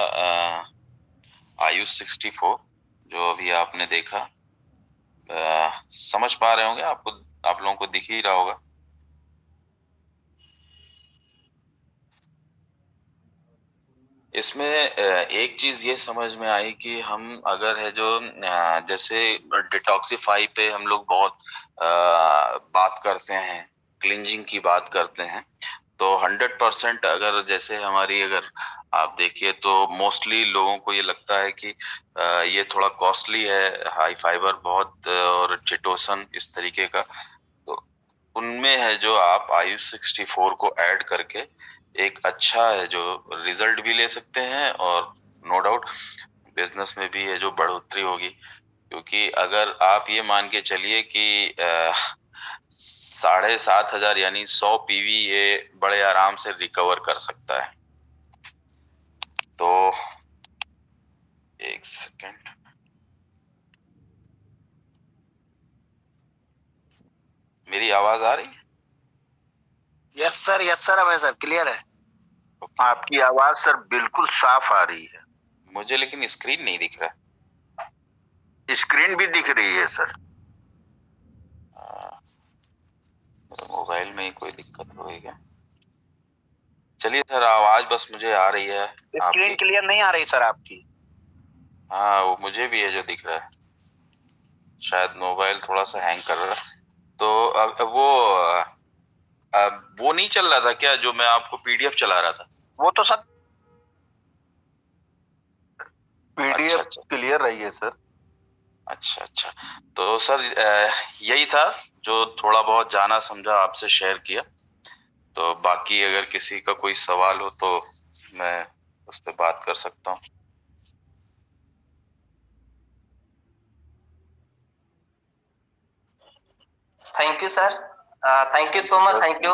आयुष 64 जो अभी आपने देखा। समझ पा रहे होंगे, आपको आप लोगों को दिख ही रहा होगा। इसमें एक चीज ये समझ में आई कि हम अगर है जो जैसे डिटॉक्सिफाई पे हम लोग बहुत बात करते हैं क्लिंजिंग की बात करते हैं तो 100% अगर जैसे हमारी अगर आप देखिए तो मोस्टली लोगों को ये लगता है कि ये थोड़ा कॉस्टली है, हाई फाइबर बहुत और चिटोसन इस तरीके का, तो उनमें है जो आप आयुष 64 को ऐड करके एक अच्छा है जो रिजल्ट भी ले सकते हैं और नो डाउट बिजनेस में भी है जो बढ़ोतरी होगी, क्योंकि अगर आप ये मान के चलिए कि 7,500 यानी 100 पीवी ये बड़े आराम से रिकवर कर सकता है। तो एक सेकेंड, मेरी आवाज आ रही है?
यस सर अभय सर क्लियर है। आपकी आवाज सर बिल्कुल साफ आ रही है।
मुझे लेकिन स्क्रीन नहीं दिख रहा।
स्क्रीन भी दिख रही है सर।
मोबाइल में ही कोई दिक्कत होगी क्या? चलिए सर, आवाज बस मुझे आ रही है।
स्क्रीन क्लियर नहीं आ रही सर आपकी।
हाँ, वो मुझे भी है जो दिख रहा है, शायद मोबाइल थोड़ा सा हैंग कर रहा है। तो अब वो नहीं चल रहा था क्या जो मैं आपको पीडीएफ चला रहा था?
वो तो सब पीडीएफ क्लियर रही है सर।
अच्छा, तो सर यही था जो थोड़ा बहुत जाना समझा आपसे शेयर किया। तो बाकी अगर किसी का कोई सवाल हो तो मैं उस पर बात कर सकता हूँ।
Thank you sir, thank you so much, thank you,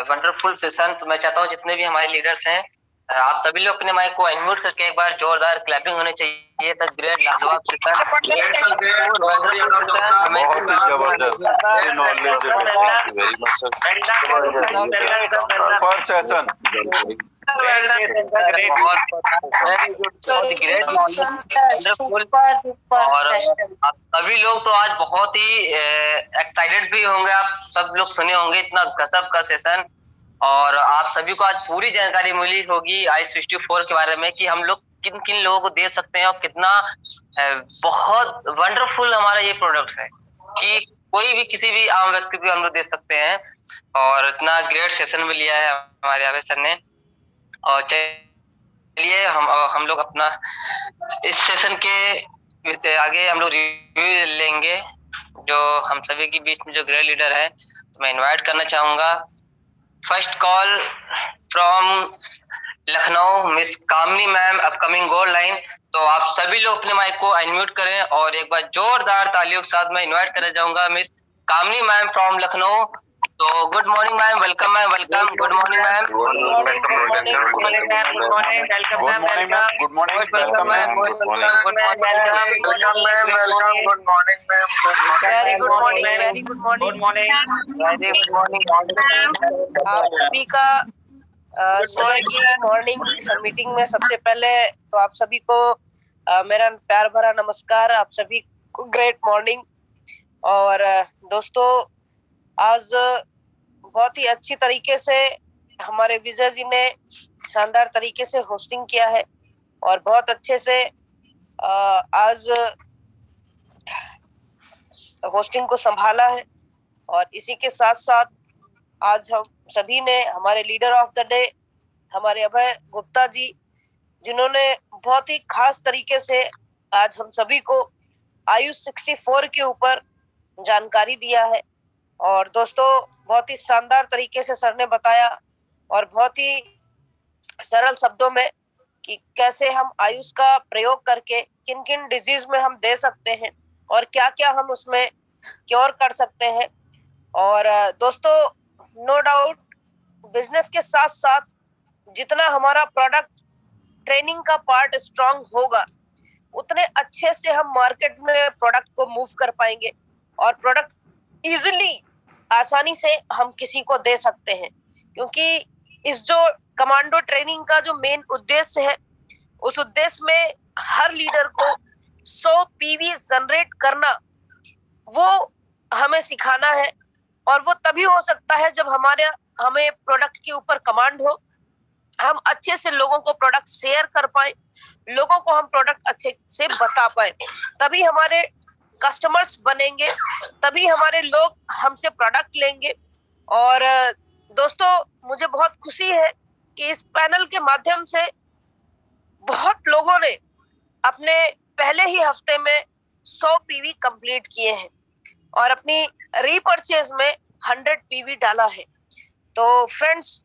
wonderful session. तो मैं चाहता हूँ जितने भी हमारे लीडर्स हैं आप सभी लोग अपने माइक को अनम्यूट करके एक बार जोरदार क्लैपिंग होनी चाहिए। तक ग्रेट लाजवाब सेशन,
बहुत ही
और आप सभी लोग तो आज बहुत ही एक्साइटेड भी होंगे, आप सब लोग सुने होंगे इतना गजब का सेशन। और आप सभी को आज पूरी जानकारी मिली होगी i64 के बारे में कि हम लोग किन किन लोगों को दे सकते हैं और कितना बहुत वंडरफुल हमारा ये प्रोडक्ट है कि कोई भी किसी भी आम व्यक्ति को हम लोग दे सकते हैं। और इतना ग्रेट सेशन भी लिया है हमारे यहाँ सर ने। और चलिए हम लोग अपना इस सेशन के आगे हम लोग रिव्यू लेंगे जो हम सभी के बीच में जो ग्रेट लीडर है। तो मैं इनवाइट करना चाहूंगा first call from Lucknow miss Kamini ma'am, upcoming gold line. तो आप सभी लोग अपने माइक को अनम्यूट करें और एक बार जोरदार तालियों के साथ मैं इनवाइट करना चाहूंगा miss Kamini ma'am from Lucknow. तो good morning ma'am, welcome ma'am, welcome, good morning ma'am,
good morning ma'am, good morning, welcome ma'am, good morning, welcome ma'am, good morning, welcome ma'am, welcome, good morning ma'am,
very good morning, very good morning,
very good morning.
आप सभी का सुबह की मॉर्निंग मीटिंग में सबसे पहले तो आप सभी को मेरा प्यार भरा नमस्कार। आप सभी को ग्रेट मॉर्निंग। और दोस्तों आज बहुत ही अच्छी तरीके से हमारे विजय जी ने शानदार तरीके से होस्टिंग किया है और बहुत अच्छे से आज होस्टिंग को संभाला है। और इसी के साथ साथ आज हम सभी ने हमारे लीडर ऑफ द डे हमारे अभय गुप्ता जी, जिन्होंने बहुत ही खास तरीके से आज हम सभी को आयुष 64 के ऊपर जानकारी दिया है। और दोस्तों बहुत ही शानदार तरीके से सर ने बताया और बहुत ही सरल शब्दों में कि कैसे हम आयुष का प्रयोग करके किन किन डिजीज में हम दे सकते हैं और क्या क्या हम उसमें क्योर कर सकते हैं। और दोस्तों नो डाउट बिजनेस के साथ साथ जितना हमारा प्रोडक्ट ट्रेनिंग का पार्ट स्ट्रांग होगा उतने अच्छे से हम मार्केट में प्रोडक्ट को मूव कर पाएंगे और प्रोडक्ट इजीली आसानी से हम किसी को दे सकते हैं। क्योंकि इस जो कमांडो ट्रेनिंग का जो मेन उद्देश्य है उस उद्देश्य में हर लीडर को 100 पीवी जनरेट करना वो हमें सिखाना है। और वो तभी हो सकता है जब हमें प्रोडक्ट के ऊपर कमांड हो, हम अच्छे से लोगों को प्रोडक्ट शेयर कर पाए, लोगों को हम प्रोडक्ट अच्छे से बता पाए, तभी हमारे कस्टमर्स बनेंगे, तभी हमारे लोग हमसे प्रोडक्ट लेंगे और दोस्तों, मुझे बहुत खुशी है कि इस पैनल के माध्यम से बहुत लोगों ने अपने पहले ही हफ्ते में 100 पीवी कंप्लीट किए हैं और अपनी रीपर्चेज में 100 पीवी डाला है। तो फ्रेंड्स,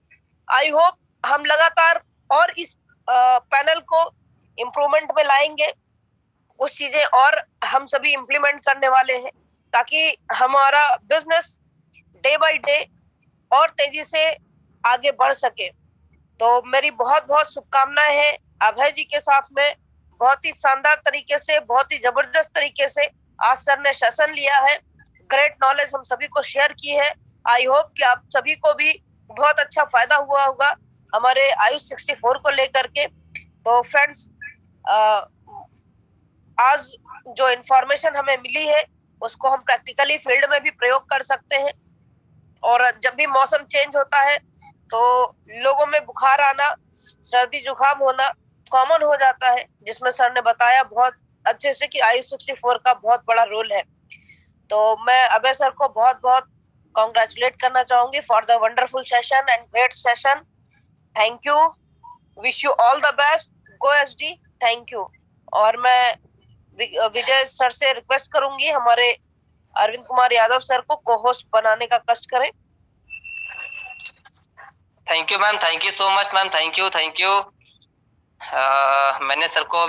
आई होप हम लगातार और इस पैनल को इम्प्रूवमेंट में लाएंगे। कुछ चीजें और हम सभी इम्प्लीमेंट करने वाले हैं ताकि हमारा बिजनेस डे बाय डे और तेजी से आगे बढ़ सके। तो मेरी बहुत बहुत शुभकामनाएं हैं अभय जी के साथ में। बहुत ही शानदार तरीके से, बहुत ही जबरदस्त तरीके से आज सर ने सेशन लिया है, ग्रेट नॉलेज हम सभी को शेयर की है। आई होप कि आप सभी को भी बहुत अच्छा फायदा हुआ होगा हमारे आयुष 64 को लेकर के। तो फ्रेंड्स, आज जो इन्फॉर्मेशन हमें मिली है उसको हम प्रैक्टिकली फील्ड में भी प्रयोग कर सकते हैं। और जब भी मौसम चेंज होता है तो लोगों में बुखार आना, सर्दी जुकाम होना कॉमन हो जाता है, जिसमें सर ने बताया बहुत अच्छे से कि आयुष 64 का बहुत बड़ा रोल है। तो मैं अभय सर को बहुत बहुत कॉन्ग्रेचुलेट करना चाहूंगी for the wonderful session and great session. Thank you, wish you all the best, go SD, thank you. और मैं विजय सर से रिक्वेस्ट करूंगी हमारे अरविंद कुमार यादव सर को को होस्ट बनाने का कष्ट करें।
Thank you ma'am, thank you so much ma'am, thank you thank you. मैंने सर को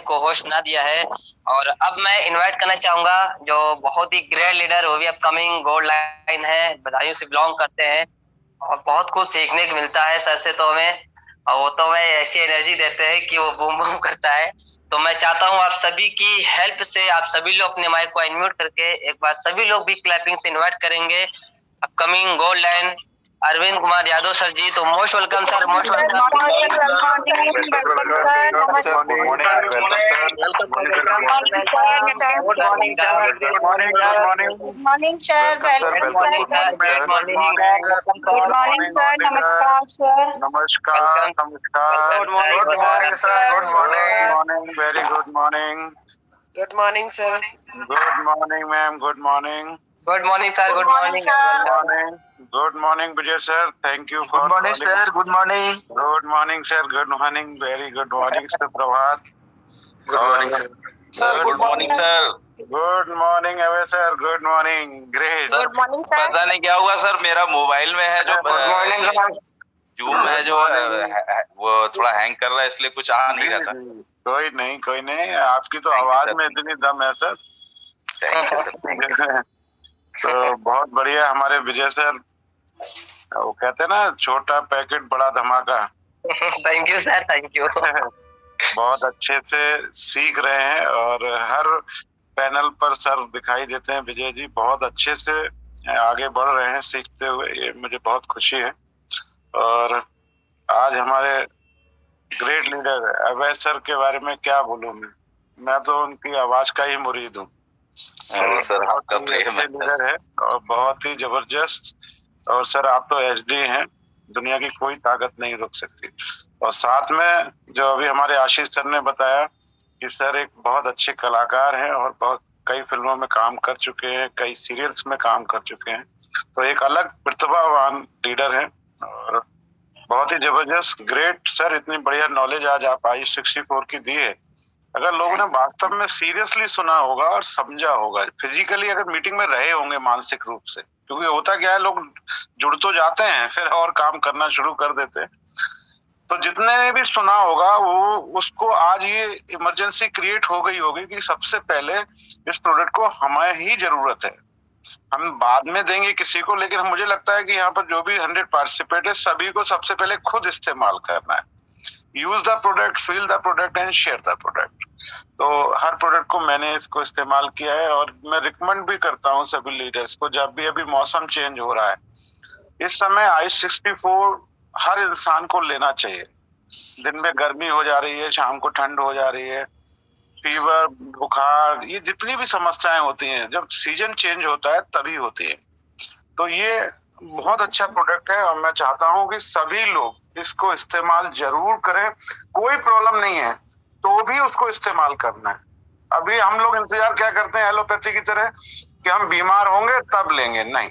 को होस्ट बना दिया है और अब मैं इनवाइट करना चाहूंगा जो बहुत ही ग्रेट लीडर, वो भी अपकमिंग गोल्ड लाइन है, बदायूं से बिलोंग करते हैं और बहुत कुछ सीखने को मिलता है सर से तो हमें, और वो तो हमें ऐसी एनर्जी देते हैं कि वो बूम बूम करता है। तो मैं चाहता हूँ आप सभी की हेल्प से आप सभी लोग अपने माइक को अनम्यूट करके एक बार सभी लोग भी क्लैपिंग से इनवाइट करेंगे upcoming gold line Arvind Kumar Yadav sir ji. तो most welcome sir, most welcome.
नमस्कार,
good morning sir,
very good morning.
Good morning sir.
Good morning ma'am, good morning.
Good morning sir, good morning.
Good morning Vijay sir, thank you for
good morning sir, good morning.
Good morning sir, good morning, very good morning sir Prabhat.
Good morning
sir, good morning sir.
Good morning Abhay sir, good morning, great.
Good morning sir.
पता नहीं क्या हुआ सर, मेरा मोबाइल में है जो
गुड मॉर्निंग सर।
जूम है जो वो थोड़ा हैंग कर रहा है, इसलिए कुछ आ नहीं रहा था।
कोई नहीं, कोई नहीं, आपकी तो आवाज में इतनी दम है सर।
Thank you sir.
तो बहुत बढ़िया हमारे विजय सर, वो कहते हैं ना छोटा पैकेट बड़ा धमाका।
Thank you sir, thank you.
बहुत अच्छे से सीख रहे हैं और हर पैनल पर सर दिखाई देते हैं विजय जी, बहुत अच्छे से आगे बढ़ रहे हैं सीखते हुए, ये मुझे बहुत खुशी है। और आज हमारे ग्रेट लीडर अभय सर के बारे में क्या बोलूं मैं तो उनकी आवाज का ही मुरीद हूँ।
सर आपका प्रेम
लीडर है और बहुत ही जबरदस्त। और सर आप तो एचडी हैं, दुनिया की कोई ताकत नहीं रोक सकती। और साथ में जो अभी हमारे आशीष सर ने बताया कि सर एक बहुत अच्छे कलाकार हैं और बहुत कई फिल्मों में काम कर चुके हैं, कई सीरियल्स में काम कर चुके हैं, तो एक अलग प्रतिभावान लीडर है और बहुत ही जबरदस्त। ग्रेट सर, इतनी बढ़िया नॉलेज आज आप आयुष 64 की दी है। अगर लोगों ने वास्तव में सीरियसली सुना होगा और समझा होगा, फिजिकली अगर मीटिंग में रहे होंगे मानसिक रूप से, क्योंकि होता क्या है लोग जुड़ तो जाते हैं फिर और काम करना शुरू कर देते हैं, तो जितने ने भी सुना होगा वो उसको आज ये इमरजेंसी क्रिएट हो गई होगी कि सबसे पहले इस प्रोडक्ट को हमें ही जरूरत है, हम बाद में देंगे किसी को, लेकिन मुझे लगता है कि यहाँ पर जो भी 100 पार्टिसिपेट है सभी को सबसे पहले खुद इस्तेमाल करना है। Use the product, feel the product and share the product. तो हर प्रोडक्ट को मैंने इसको इस्तेमाल किया है और मैं रिकमेंड भी करता हूँ सभी लीडर्स को। जब भी अभी मौसम चेंज हो रहा है इस समय आयुष 64 हर इंसान को लेना चाहिए। दिन में गर्मी हो जा रही है, शाम को ठंड हो जा रही है, फीवर, बुखार, ये जितनी भी समस्याएं होती हैं जब सीजन चेंज होता है तभी होती है। तो ये बहुत अच्छा प्रोडक्ट है और मैं चाहता हूं कि सभी लोग इसको इस्तेमाल जरूर करें। कोई प्रॉब्लम नहीं है तो भी उसको इस्तेमाल करना है। अभी हम लोग इंतजार क्या करते हैं एलोपैथी की तरह कि हम बीमार होंगे तब लेंगे, नहीं,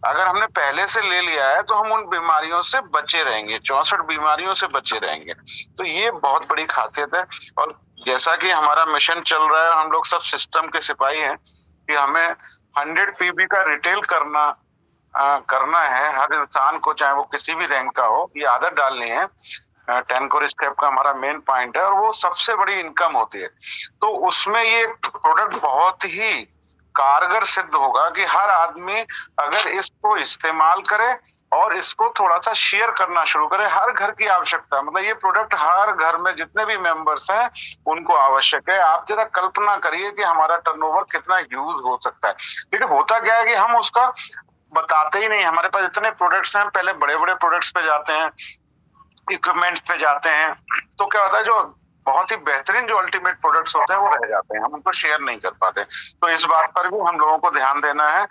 अगर हमने पहले से ले लिया है तो हम उन बीमारियों से बचे रहेंगे, 64 बीमारियों से बचे रहेंगे। तो ये बहुत बड़ी खासियत है। और जैसा कि हमारा मिशन चल रहा है, हम लोग सब सिस्टम के सिपाही हैं कि हमें 100 पीबी का रिटेल करना है हर इंसान को, चाहे वो किसी भी रैंक का हो। ये आदत डालनी है। 10 कोर स्टेप का हमारा मेन पॉइंट है और वो सबसे बड़ी इनकम होती है। तो उसमें ये प्रोडक्ट बहुत ही कारगर सिद्ध होगा कि हर आदमी अगर इसको इस्तेमाल करे और इसको थोड़ा सा शेयर करना शुरू करे। हर घर की आवश्यकता है, मतलब ये प्रोडक्ट हर घर में जितने भी मेंबर्स हैं उनको आवश्यक है। आप जरा कल्पना करिए कि हमारा टर्नओवर कितना यूज हो सकता है। लेकिन होता क्या है कि हम उसका बताते ही नहीं। हमारे पास इतने प्रोडक्ट्स हैं, पहले बड़े बड़े प्रोडक्ट्स पे जाते हैं, इक्विपमेंट्स पे जाते हैं, तो क्या होता है जो बहुत ही बेहतरीन जो अल्टीमेट प्रोडक्ट्स होते हैं वो रह जाते हैं, हम उनको शेयर नहीं कर पाते। तो इस बात पर भी हम लोगों को ध्यान देना है।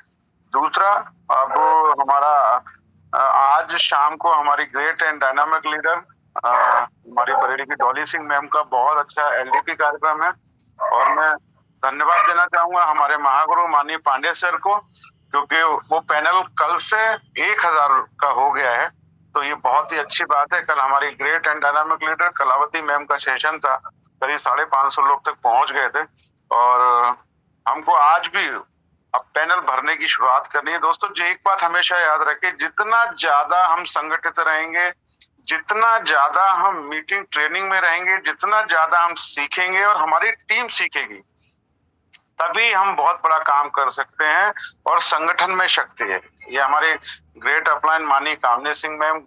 दूसरा, अब हमारा आज शाम को हमारी ग्रेट एंड डायनामिक लीडर हमारी बरेली की डॉली सिंह मैम का बहुत अच्छा एलडीपी कार्यक्रम है और मैं धन्यवाद देना चाहूंगा हमारे महागुरु माननीय पांडे सर को, क्योंकि वो पैनल कल से 1000 का हो गया है। तो ये बहुत ही अच्छी बात है। कल हमारी great and dynamic leader Kalavati ma'am का सेशन था, करीब 550 लोग तक पहुंच गए थे और हमको आज भी अब पैनल भरने की शुरुआत करनी है। दोस्तों, जो एक बात हमेशा याद रखें, जितना ज्यादा हम संगठित रहेंगे, जितना ज्यादा हम मीटिंग ट्रेनिंग में रहेंगे, जितना ज्यादा हम सीखेंगे और हमारी टीम सीखेगी, तभी हम बहुत बड़ा काम कर सकते हैं और संगठन में शक्ति है। ये हमारे ग्रेट अपलाइन माननीय कामनी सिंह मैम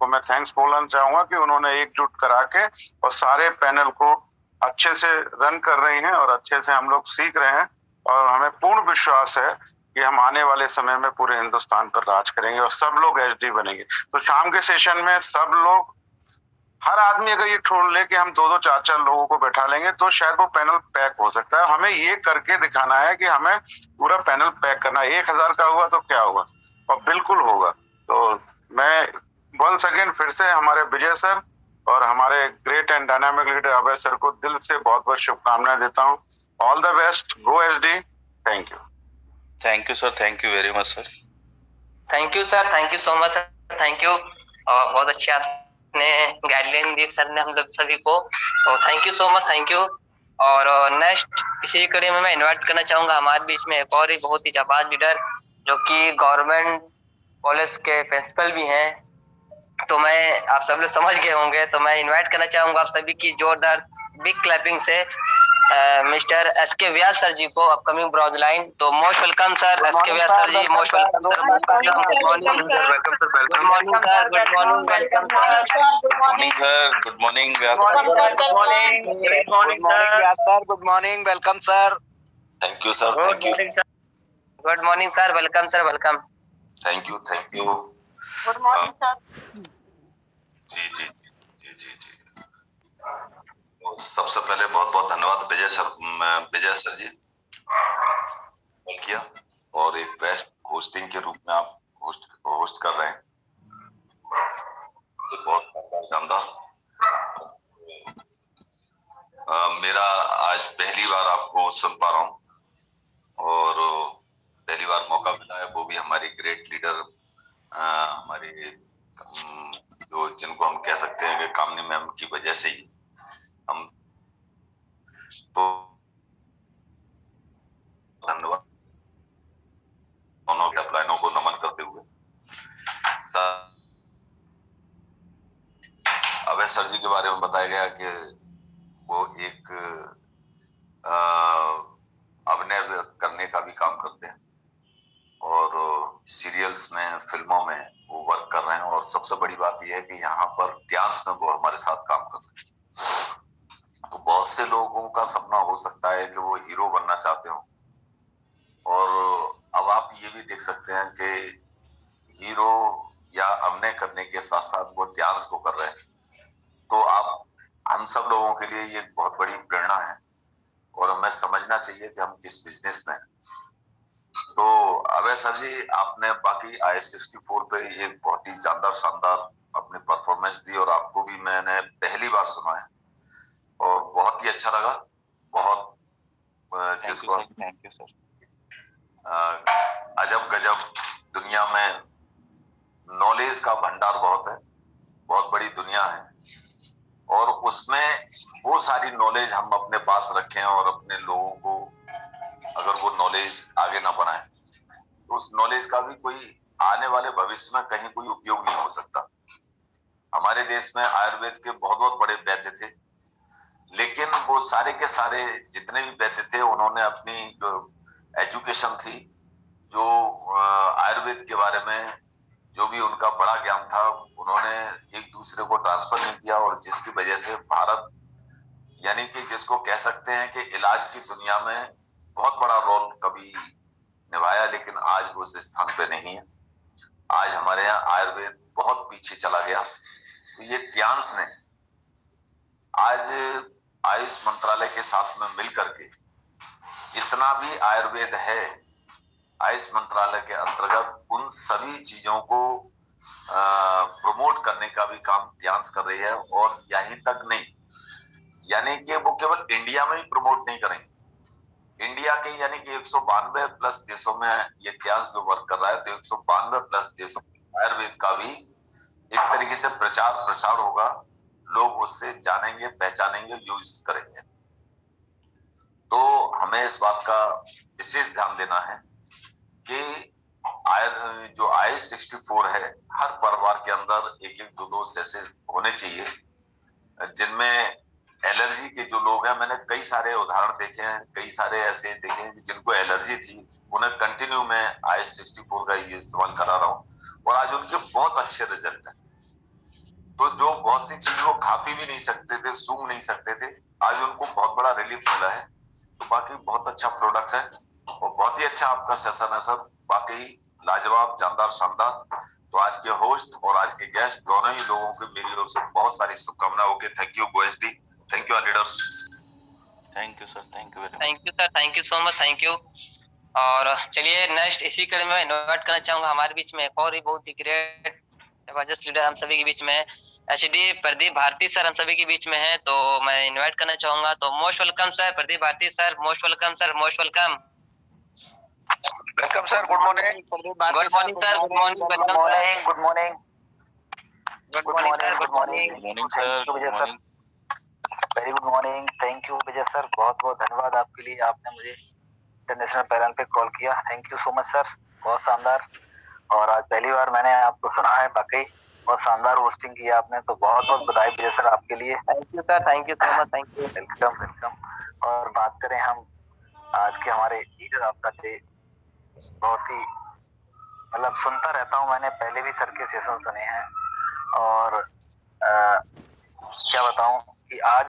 को मैं थैंक्स बोलना चाहूंगा कि उन्होंने एकजुट करा के और सारे पैनल को अच्छे से रन कर रही हैं और अच्छे से हम लोग सीख रहे हैं और हमें पूर्ण विश्वास है कि हम आने वाले समय में पूरे हिंदुस्तान पर राज करेंगे और सब लोग एचडी बनेंगे। तो शाम के सेशन में सब लोग, हर आदमी अगर ये छोड़ ले कि हम 2-2 4-4 लोगों को बैठा लेंगे तो शायद वो पैनल पैक हो सकता है। हमें ये करके दिखाना है कि हमें पूरा पैनल पैक करना है। 1000 का हुआ तो क्या हुआ, और बिल्कुल होगा। तो मैं वंस अगेन फिर से हमारे विजय सर और हमारे great and dynamic leader Abhay sir को दिल से बहुत बहुत शुभकामनाएं देता हूँ। All the best, go HD. Thank you.
Thank you sir, thank you very much sir.
Thank you sir, thank you so much sir, thank you. और बहुत अच्छे आपने गाइडलाइन दी सर ने हम लोग सभी को, तो thank you so much, thank you. और नेक्स्ट इसी कड़ी में मैं इनवाइट करना चाहूंगा हमारे बीच में एक और ही बहुत ही जाबाज लीडर जो कि गवर्नमेंट कॉलेज के प्रिंसिपल भी हैं। तो मैं, आप सब लोग समझ गए होंगे, तो मैं इनवाइट करना चाहूंगा आप सभी की जोरदार बिग क्लैपिंग से mister SK Vyas sir ji को, अपकमिंग ब्रॉड लाइन। तो most welcome sir SK Vyas sir ji, most welcome sir. Good morning sir, welcome sir, good morning sir, good morning, welcome sir.
Good morning sir, good morning Vyas sir,
good morning sir, good morning, welcome sir.
Thank you sir, thank you.
Good morning sir, welcome sir, welcome.
Thank you, thank you.
Good morning sir.
जी जी जी जी जी। तो सबसे पहले बहुत बहुत धन्यवाद विजय सर जी कॉल किया और एक बेस्ट होस्टिंग के रूप में आप होस्ट कर रहे हैं, तो बहुत शानदार। मेरा आज पहली बार आपको सुन पा रहा हूँ और पहली बार मौका मिला है, वो भी हमारी ग्रेट लीडर हमारी जो जिनको हम कह सकते हैं कि कामनी मैम की वजह से ही हम, तो धन्यवाद दोनों के अपलाइनों को नमन करते हुए। अभय सर जी के बारे में बताया गया कि वो एक अभिनय करने का भी काम करते हैं और सीरियल्स में, फिल्मों में वो वर्क कर रहे हैं और सबसे बड़ी बात यह है कि यहाँ पर डांस में वो हमारे साथ काम कर रहे हैं। तो बहुत से लोगों का सपना हो सकता है कि वो हीरो बनना चाहते हो और अब आप ये भी देख सकते हैं कि हीरो या अभिनय करने के साथ साथ वो डांस को कर रहे हैं। तो आप, हम सब लोगों के लिए ये बहुत बड़ी प्रेरणा है और हमें समझना चाहिए कि हम किस बिजनेस में। तो अभय सर जी, आपने बाकी I-64 पे एक बहुत ही शानदार अपनी परफॉर्मेंस दी और आपको भी मैंने पहली बार सुना है और बहुत ही अच्छा लगा। बहुत जिसको
थैंक यू सर।
अजब गजब
दुनिया में नॉलेज का भंडार बहुत है, बहुत बड़ी दुनिया है, और उसमें वो सारी नॉलेज हम अपने पास रखें और अपने लोगों को अगर वो नॉलेज आगे ना बढ़ाएं तो उस नॉलेज का भी कोई आने वाले भविष्य में कहीं कोई उपयोग नहीं हो सकता। हमारे देश में आयुर्वेद के बहुत बहुत बड़े वैद्य थे, लेकिन वो सारे के सारे जितने भी वैद्य थे उन्होंने अपनी जो एजुकेशन थी, जो आयुर्वेद के बारे में जो भी उनका बड़ा ज्ञान था, उन्होंने एक दूसरे को ट्रांसफर नहीं किया, और जिसकी वजह से भारत यानी कि जिसको कह सकते हैं कि इलाज की दुनिया में बहुत बड़ा रोल कभी निभाया, लेकिन आज वो उस स्थान पे नहीं है। आज हमारे यहाँ आयुर्वेद बहुत पीछे चला गया। तो ये ट्यांस ने आज आयुष मंत्रालय के साथ में मिलकर के जितना भी आयुर्वेद है आयुष मंत्रालय के अंतर्गत, उन सभी चीजों को प्रमोट करने का भी काम ट्यांस कर रही है। और यहीं तक नहीं, यानी कि वो केवल इंडिया में ही प्रमोट नहीं करेंगे, इंडिया के यानी कि 192 प्लस देशों में ये ट्यांस जो वर्क कर रहा है, तो 192 प्लस देशों में आयुर्वेद का भी एक तरीके से प्रचार प्रसार होगा, लोग उससे जानेंगे, पहचानेंगे, यूज करेंगे। तो हमें इस बात का विशेष ध्यान देना है कि जो I-64 है, हर परिवार के अंदर एक एक दो सेसेस होने चाहिए, जिनमें एलर्जी के जो लोग हैं, मैंने कई सारे उदाहरण देखे हैं, कई सारे ऐसे देखे हैं जिनको एलर्जी थी, उन्हें कंटिन्यू मैं I-64 का ये इस्तेमाल करा रहा हूँ, और आज उनके बहुत अच्छे रिजल्ट हैं। तो जो बहुत सी चीज वो खा पी भी नहीं सकते थे, सूंघ नहीं सकते थे, आज उनको बहुत बड़ा रिलीफ मिला है। तो बाकी बहुत अच्छा प्रोडक्ट है, और बहुत ही अच्छा आपका सेशन है सर, वाकई लाजवाब, जानदार, शानदार। तो आज के होस्ट और आज के गेस्ट दोनों ही लोगों को मेरी ओर से बहुत सारी शुभकामनाएं। ओके, थैंक यू गोएसडी, thank you leaders.
Thank you sir, thank you very much.
Thank you sir, thank you so much, thank you. और चलिए नेक्स्ट इसी कड़ी में इन्वाइट करना चाहूंगा हमारे बीच में एक और ही बहुत ही ग्रेट जबरदस्त लीडर हम सभी के बीच में एचडी प्रदीप भारती सर हम सभी के बीच में है, तो मैं इनवाइट करना चाहूंगा। तो most welcome sir, Pradeep Bharti sir, most welcome sir, most welcome.
Welcome sir, good morning.
Good morning sir, good morning, welcome sir.
Good morning,
good morning sir, good morning.
Good morning sir, good morning.
Very good morning. Thank you Vijay sir, बहुत बहुत धन्यवाद आपके लिए, आपने मुझे इंटरनेशनल पैनल पे कॉल किया। Thank you so much sir, बहुत शानदार। और आज पहली बार मैंने आपको सुना है, वाकई बहुत शानदार होस्टिंग किया आपने, तो बहुत बहुत बधाई विजय सर आपके लिए।
Thank you sir, thank you so much, thank you.
Welcome welcome. और बात करें हम आज के हमारे लीडर ऑफ द डे, बहुत ही मतलब सुनता रहता हूँ, मैंने पहले भी सर के सेशन सुने हैं, और क्या बताऊं कि आज